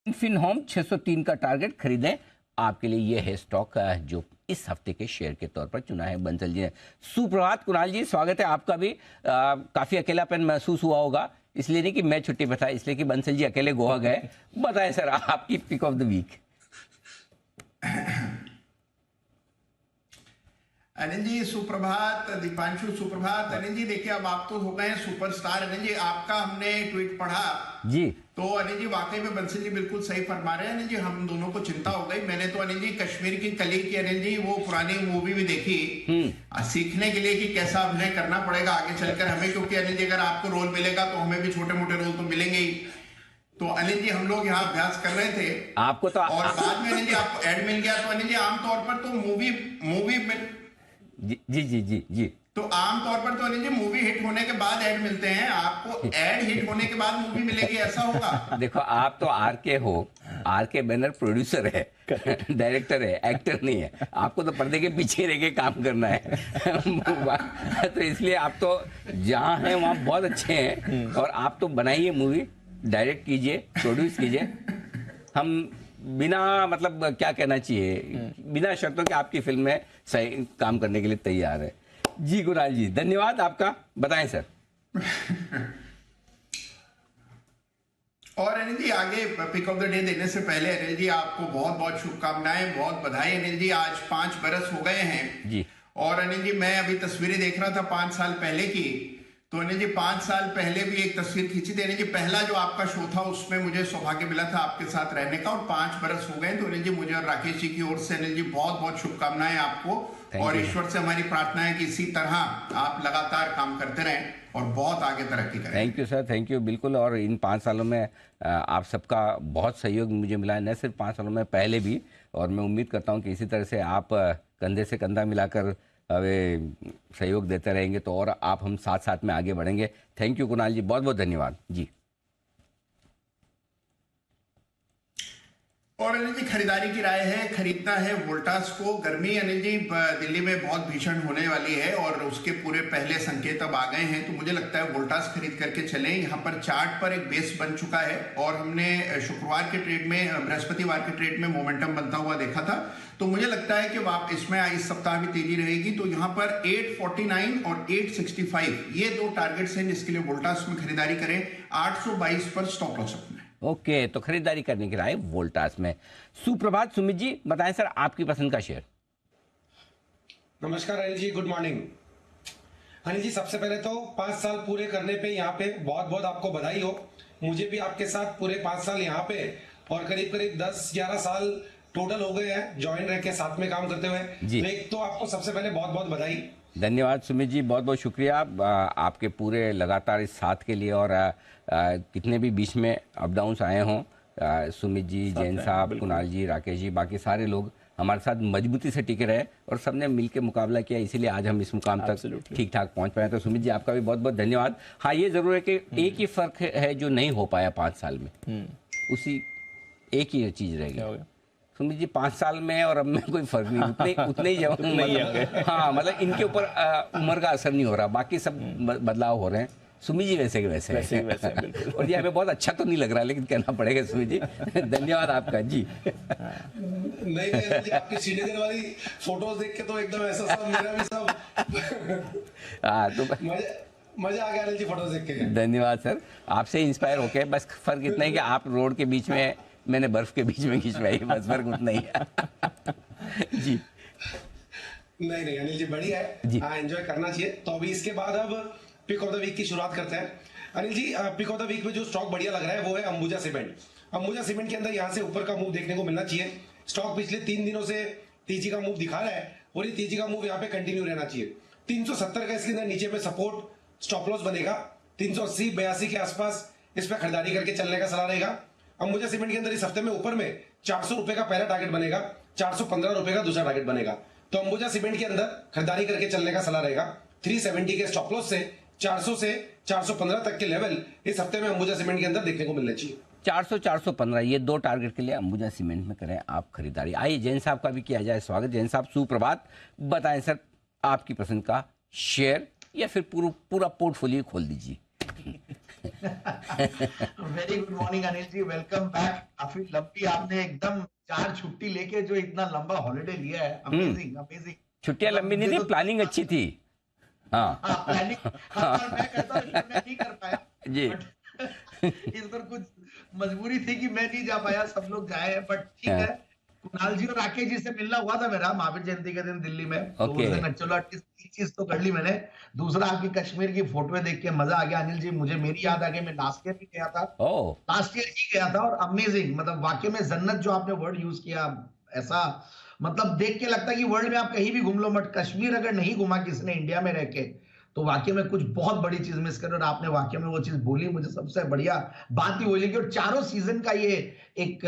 Canfin Home 603 का टारगेट खरीदें, आपके लिए ये है स्टॉक जो इस हफ्ते के शेयर के तौर पर चुना है बंसल जी ने। सुप्रभात कुणाल जी, स्वागत है आपका भी। काफी अकेलापन महसूस हुआ होगा, इसलिए नहीं कि मैं छुट्टी पे था, इसलिए कि बंसल जी अकेले गोवा गए। बताएं सर आपकी pick of the week. Anil ji सुप्रभात, दीपांशु सुप्रभात। अनिल जी देखिए, अब आप तो हो गए हैं सुपरस्टार। अनिल जी आपका हमने ट्वीट पढ़ा जी, तो अनिल जी वाकई में बंसल जी बिल्कुल सही फरमा रहे हैं। अनिल जी हम दोनों को चिंता हो गई। मैंने तो अनिल जी कश्मीर की कली की अनिल जी वो पुरानी मूवी भी देखी सीखने के लिए कि कैसा अभिनय करना पड़ेगा आगे चलकर हमें, क्योंकि अनिल जी अगर आपको रोल मिलेगा तो हमें भी छोटे मोटे रोल तो मिलेंगे ही। तो अनिल जी हम लोग यहाँ अभ्यास कर रहे थे आपको तो और बाद में अनिल जी आपको एड मिल गया। तो अनिल जी आमतौर पर तो मूवी जी जी जी जी जी तो आमतौर पर तो अनिल जी मूवी हिट होने के बाद ऐड मिलते हैं, आपको ऐड हिट होने के बाद मूवी मिलेगी, ऐसा होगा? देखो आप तो आरके हो, आरके बैनर प्रोड्यूसर है, डायरेक्टर है, एक्टर नहीं है। आपको तो पर्दे के पीछे रह के काम करना है। तो इसलिए आप तो जहाँ हैं वहाँ बहुत अच्छे हैं, और आप तो बनाइए मूवी, डायरेक्ट कीजिए, प्रोड्यूस कीजिए। हम बिना मतलब क्या कहना चाहिए, बिना शर्तों के आपकी फिल्म में सही काम करने के लिए तैयार है। जी कुणाल जी धन्यवाद आपका, बताएं सर। और अनिल जी आगे पिक ऑफ द डे देने से पहले अनिल जी आपको बहुत बहुत शुभकामनाएं, बहुत बधाई। अनिल जी आज 5 बरस हो गए हैं जी। और अनिल जी मैं अभी तस्वीरें देख रहा था 5 साल पहले की, तो अनिल जी 5 साल पहले भी एक तस्वीर खींची थी अनिल जी। पहला जो आपका शो था उसमें मुझे सौभाग्य मिला था आपके साथ रहने का, और 5 बरस हो गए। तो अनिल जी मुझे और राकेश जी की ओर से अनिल जी बहुत बहुत शुभकामनाएं आपको, और ईश्वर से हमारी प्रार्थना है कि इसी तरह आप लगातार काम करते रहें और बहुत आगे तरक्की करें। Thank you sir, thank you. बिल्कुल, और इन 5 सालों में आप सबका बहुत सहयोग मुझे मिला है, न सिर्फ 5 सालों में, पहले भी। और मैं उम्मीद करता हूं कि इसी तरह से आप कंधे से कंधा मिलाकर सहयोग देते रहेंगे, तो और आप हम साथ साथ में आगे बढ़ेंगे। थैंक यू कुणाल जी, बहुत बहुत धन्यवाद जी। और अनिल जी खरीदारी की राय है, खरीदना है वोल्टास को। गर्मी अनिल जी दिल्ली में बहुत भीषण होने वाली है और उसके पूरे पहले संकेत अब आ गए हैं, तो मुझे लगता है वोल्टास खरीद करके चलें। यहाँ पर चार्ट पर एक बेस बन चुका है और हमने शुक्रवार के ट्रेड में, बृहस्पतिवार के ट्रेड में मोमेंटम बनता हुआ देखा था। तो मुझे लगता है कि इसमें इस सप्ताह भी तेजी रहेगी। तो यहाँ पर 849 और 865 ये 2 टारगेट्स हैं जिसके लिए वोल्टास में खरीदारी करें। 822 पर स्टॉप लॉस अपने। ओके, तो खरीदारी करने की राय वोल्टास में। सुप्रभात सुमित जी, बताएं सर आपकी पसंद का शेयर। नमस्कार अनिल जी, गुड मॉर्निंग। अनिल जी सबसे पहले तो 5 साल पूरे करने पे यहाँ पे बहुत बहुत आपको बधाई हो। मुझे भी आपके साथ पूरे 5 साल यहाँ पे और करीब करीब 10-11 साल टोटल हो गए हैं ज्वाइन रह के साथ में काम करते हुए। तो एक तो आपको सबसे पहले बहुत बहुत बधाई। धन्यवाद सुमित जी, बहुत बहुत शुक्रिया आपके पूरे लगातार इस साथ के लिए। और कितने भी बीच में अप डाउन्स आए हों, सुमित जी, जैन साहब, कुणाल जी, राकेश जी, बाकी सारे लोग हमारे साथ मजबूती से टिके रहे और सबने मिलकर मुकाबला किया, इसीलिए आज हम इस मुकाम तक ठीक ठाक पहुंच पाए। तो सुमित जी आपका भी बहुत बहुत धन्यवाद। हाँ, ये जरूर है कि एक ही फर्क है जो नहीं हो पाया 5 साल में, उसी एक ही चीज रह गई। सुमित जी 5 साल में और अब में कोई फर्क नहीं, उतने ही मतलब, हाँ मतलब इनके ऊपर उम्र का असर नहीं हो रहा, बाकी सब बदलाव हो रहे हैं। सुमित जी वैसे के वैसे और ये हमें बहुत अच्छा तो नहीं लग रहा, लेकिन कहना पड़ेगा सुमित जी। धन्यवाद आपका जी। नहीं, आपकी सीढ़ी वाली फोटोज देख के तो एकदम ऐसा सब मेरा भी सब तो मजा आ गया अनिल जी फोटोज देख के। धन्यवाद सर, आपसे इंस्पायर होके। बस फर्क इतना ही कि आप रोड के बीच में, मैंने बर्फ के बीच में खिंचवाई, बस फर्क उतना ही है जी। नहीं अनिल जी बढ़िया है, हाँ एंजॉय करना चाहिए। तो अभी इसके बाद अब पिक ऑफ द वीक की शुरुआत करते हैं। Anil ji pick of the week में जो स्टॉक बढ़िया लग रहा है वो है अंबुजा सीमेंट। अंबुजा सीमेंट के अंदर यहाँ से ऊपर का मूव देखने को मिलना चाहिए। स्टॉक पिछले 3 दिनों से तेजी का मूव दिखा रहा है और ये तेजी का मूव यहाँ पे कंटिन्यू रहना चाहिए। 370 का इसके अंदर नीचे में सपोर्ट स्टॉप लॉस बनेगा। 380-82 के आसपास इस पर खरीदारी करके चलने का सलाह रहेगा। अंबुजा सीमेंट के अंदर इस हफ्ते में ऊपर में 400 रुपए का पहला टारगेट बनेगा, 415 रुपए का दूसरा टारगेट बनेगा। तो अंबुजा सीमेंट के अंदर खरीदारी करके चलने का सलाह रहेगा। 370 के स्टॉप लॉस से 400 से 415 तक के लेवल इस हफ्ते में अंबुजा सीमेंट के अंदर देखने को मिलने चाहिए। 400-415 ये 2 टारगेट के लिए अंबुजा सीमेंट में करें आप खरीदारी। आइए जैन साहब का भी किया जाए स्वागत। जैन साहब सुप्रभात, बताएं सर आपकी पसंद का शेयर या फिर पूरा पोर्टफोलियो खोल दीजिए। Very good morning Anil ji, welcome back. काफी लंबी आपने एकदम 4 छुट्टी लेके जो इतना लंबा हॉलिडे लिया है, अमेजिंग अमेजिंग। छुट्टियां लंबी नहीं थी, प्लानिंग अच्छी थी। हाँ प्लानिंग मैं कहता हूँ मैं नहीं कर पाया जी। इस बार कुछ मजबूरी थी कि मैं नहीं जा पाया, सब लोग जाए हैं, बट ठीक है। कुणाल जी और राकेश जी से मिलना हुआ था मेरा महावीर जयंती के दिन दिल्ली में, तो उस दिन चलो एटलीस्ट एक चीज तो कर ली मैंने। दूसरा, आपकी कश्मीर की फोटो देख के मजा आ गया अनिल जी, मुझे मेरी याद आ गई, मैं लास्ट ईयर भी गया था, लास्ट ईयर ही गया था, और अमेजिंग, मतलब वाकई में जन्नत जो आपने वर्ड यूज किया, ऐसा मतलब देख के लगता है कि वर्ल्ड में आप कहीं भी घूम लो, बट कश्मीर अगर नहीं घुमा किसने इंडिया में रह के, तो वाकई में कुछ बहुत बड़ी चीज मिस कर, और आपने वाकई में वो चीज बोली। मुझे सबसे बढ़िया बात ही वही लगी, और चारों सीजन का ये एक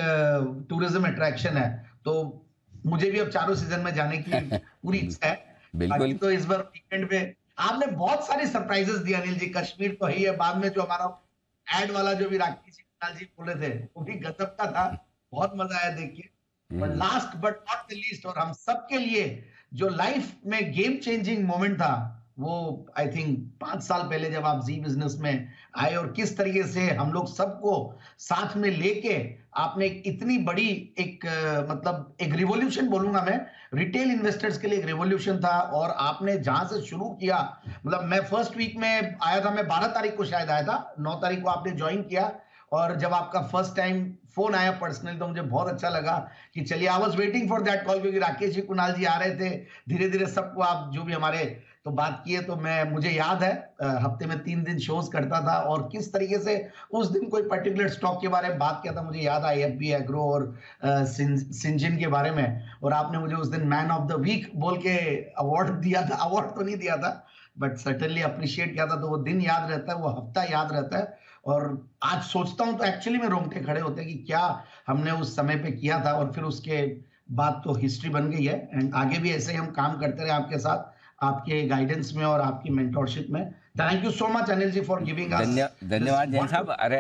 टूरिज्म अट्रैक्शन है, तो मुझे भी अब चारों सीजन में जाने की पूरी इच्छा है। बिल्कुल। तो इस बार वीकेंड पे आपने बहुत सारी सरप्राइजेस दिए अनिल जी, कश्मीर तो ही है, बाद में जो हमारा एड वाला जो भी राकेश जी बोले थे वो भी गजब का था, बहुत मजा आया देख के। और last but not the least, और हम सबके लिए जो लाइफ में गेम चेंजिंग मोमेंट था, वो आई थिंक 5 साल पहले जब आप जी बिजनेस में आए, और किस तरीके से हम लोग सबको साथ में लेके आपने इतनी बड़ी एक मतलब एक रिवॉल्यूशन बोलूंगा मैं, रिटेल इन्वेस्टर्स के लिए एक रिवॉल्यूशन था। और आपने जहां से शुरू किया, मतलब मैं फर्स्ट वीक में आया था, मैं 12 तारीख को शायद आया था, 9 तारीख को आपने ज्वाइन किया, और जब आपका फर्स्ट टाइम फोन आया पर्सनली, तो मुझे बहुत अच्छा लगा कि चलिए, I was waiting for that call, क्योंकि राकेश जी कुणाल जी आ रहे थे, धीरे धीरे सबको आप जो भी हमारे तो बात किए, तो मुझे याद है हफ्ते में 3 दिन शोज करता था, और किस तरीके से उस दिन कोई पर्टिकुलर स्टॉक के बारे में बात किया था, मुझे याद है IFB एग्रो और सिंजिन के बारे में, और आपने मुझे उस दिन मैन ऑफ द वीक बोल के अवार्ड दिया था। अवार्ड तो नहीं दिया था, बट सर्टेनली अप्रिशिएट किया था, तो वो दिन याद रहता है, वो हफ्ता याद रहता है। और आज सोचता हूं तो एक्चुअली में रोंगटे खड़े होते हैं कि क्या हमने उस समय पे किया था, और फिर उसके बाद तो हिस्ट्री बन गई है, एंड आगे भी ऐसे ही हम काम करते रहे आपके साथ, आपके गाइडेंस में और आपकी मेंटरशिप में। Thank you so much Anil ji for giving us. धन्यवाद जैन साहब। अरे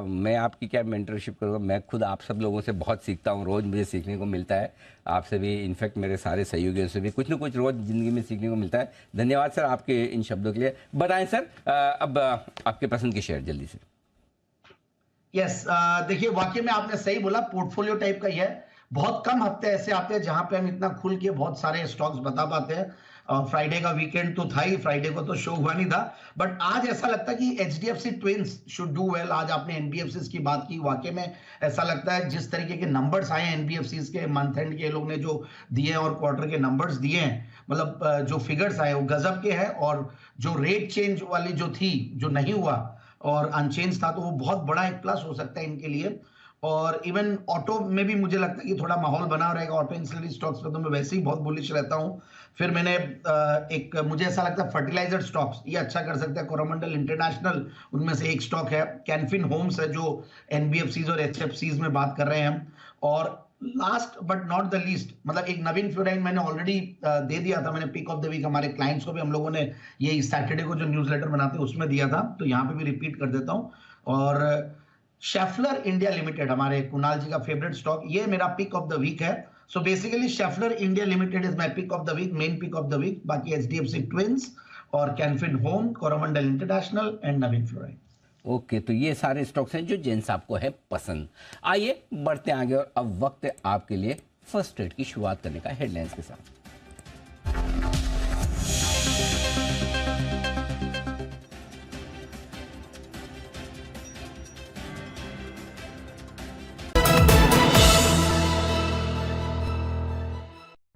मैं आपकी क्या मेंटरशिप करूँगा, मैं खुद आप सब लोगों से बहुत सीखता हूँ, रोज मुझे सीखने को मिलता है, आपसे भी, इनफैक्ट मेरे सारे सहयोगियों से भी कुछ ना कुछ रोज जिंदगी में सीखने को मिलता है। धन्यवाद सर आपके इन शब्दों के लिए। बताएं सर, अब आपके पसंद की शेयर जल्दी से। यस, देखिए वाकई में आपने सही बोला, पोर्टफोलियो टाइप का ही है। बहुत कम हफ्ते ऐसे आते हैं जहां पे हम इतना खुल के बहुत सारे स्टॉक्स बता पाते हैं। फ्राइडे का वीकेंड तो था ही, फ्राइडे को तो शो हुआ नहीं था, बट आज ऐसा लगता है कि HDFC twins should do well. आज आपने NBFCs की बात की, वाकई में ऐसा लगता है जिस तरीके के नंबर्स आए हैं NBFCs के, मंथ एंड के लोग ने जो दिए हैं और क्वार्टर के नंबर्स दिए हैं, मतलब जो फिगर्स आए वो गजब के हैं। और जो रेट चेंज वाली जो थी, जो नहीं हुआ और अनचेंज था, तो वो बहुत बड़ा एक प्लस हो सकता है इनके लिए। और इवन ऑटो में भी मुझे लगता है कि थोड़ा माहौल बना रहेगा। ऑटो इंसुलरी स्टॉक्स में तो मैं वैसे ही बहुत बुलिश रहता हूँ। फिर मैंने मुझे ऐसा लगता है फर्टिलाइजर स्टॉक्स ये अच्छा कर सकता है, कोरोमंडल इंटरनेशनल उनमें से एक स्टॉक है, कैनफिन होम्स है जो NBFCs और HFCs में बात कर रहे हैं हम। और last but not the least, मतलब एक नवीन फ्लोराइन मैंने ऑलरेडी दे दिया था, मैंने पिक ऑफ द वीक हमारे क्लाइंट्स को भी हम लोगों ने ये सैटरडे को जो न्यूज़लेटर बनाते हैं उसमें दिया था, तो यहाँ पे भी रिपीट कर देता हूँ। और शेफलर इंडिया लिमिटेड, हमारे कुणाल जी का फेवरेट स्टॉक, ये मेरा पिक ऑफ द वीक है। So basically Schaeffler India Limited is my pick of the week, main pick of the week. बाकी HDFC ट्विंस और Canfin Home, Coromandel International and Navin Fluorine. Okay, तो ये सारे स्टॉक्स हैं जो जैन साहब को है पसंद। आइए बढ़ते आगे, और अब वक्त है आपके लिए फर्स्ट ट्रेड की शुरुआत करने का हेडलाइंस के साथ।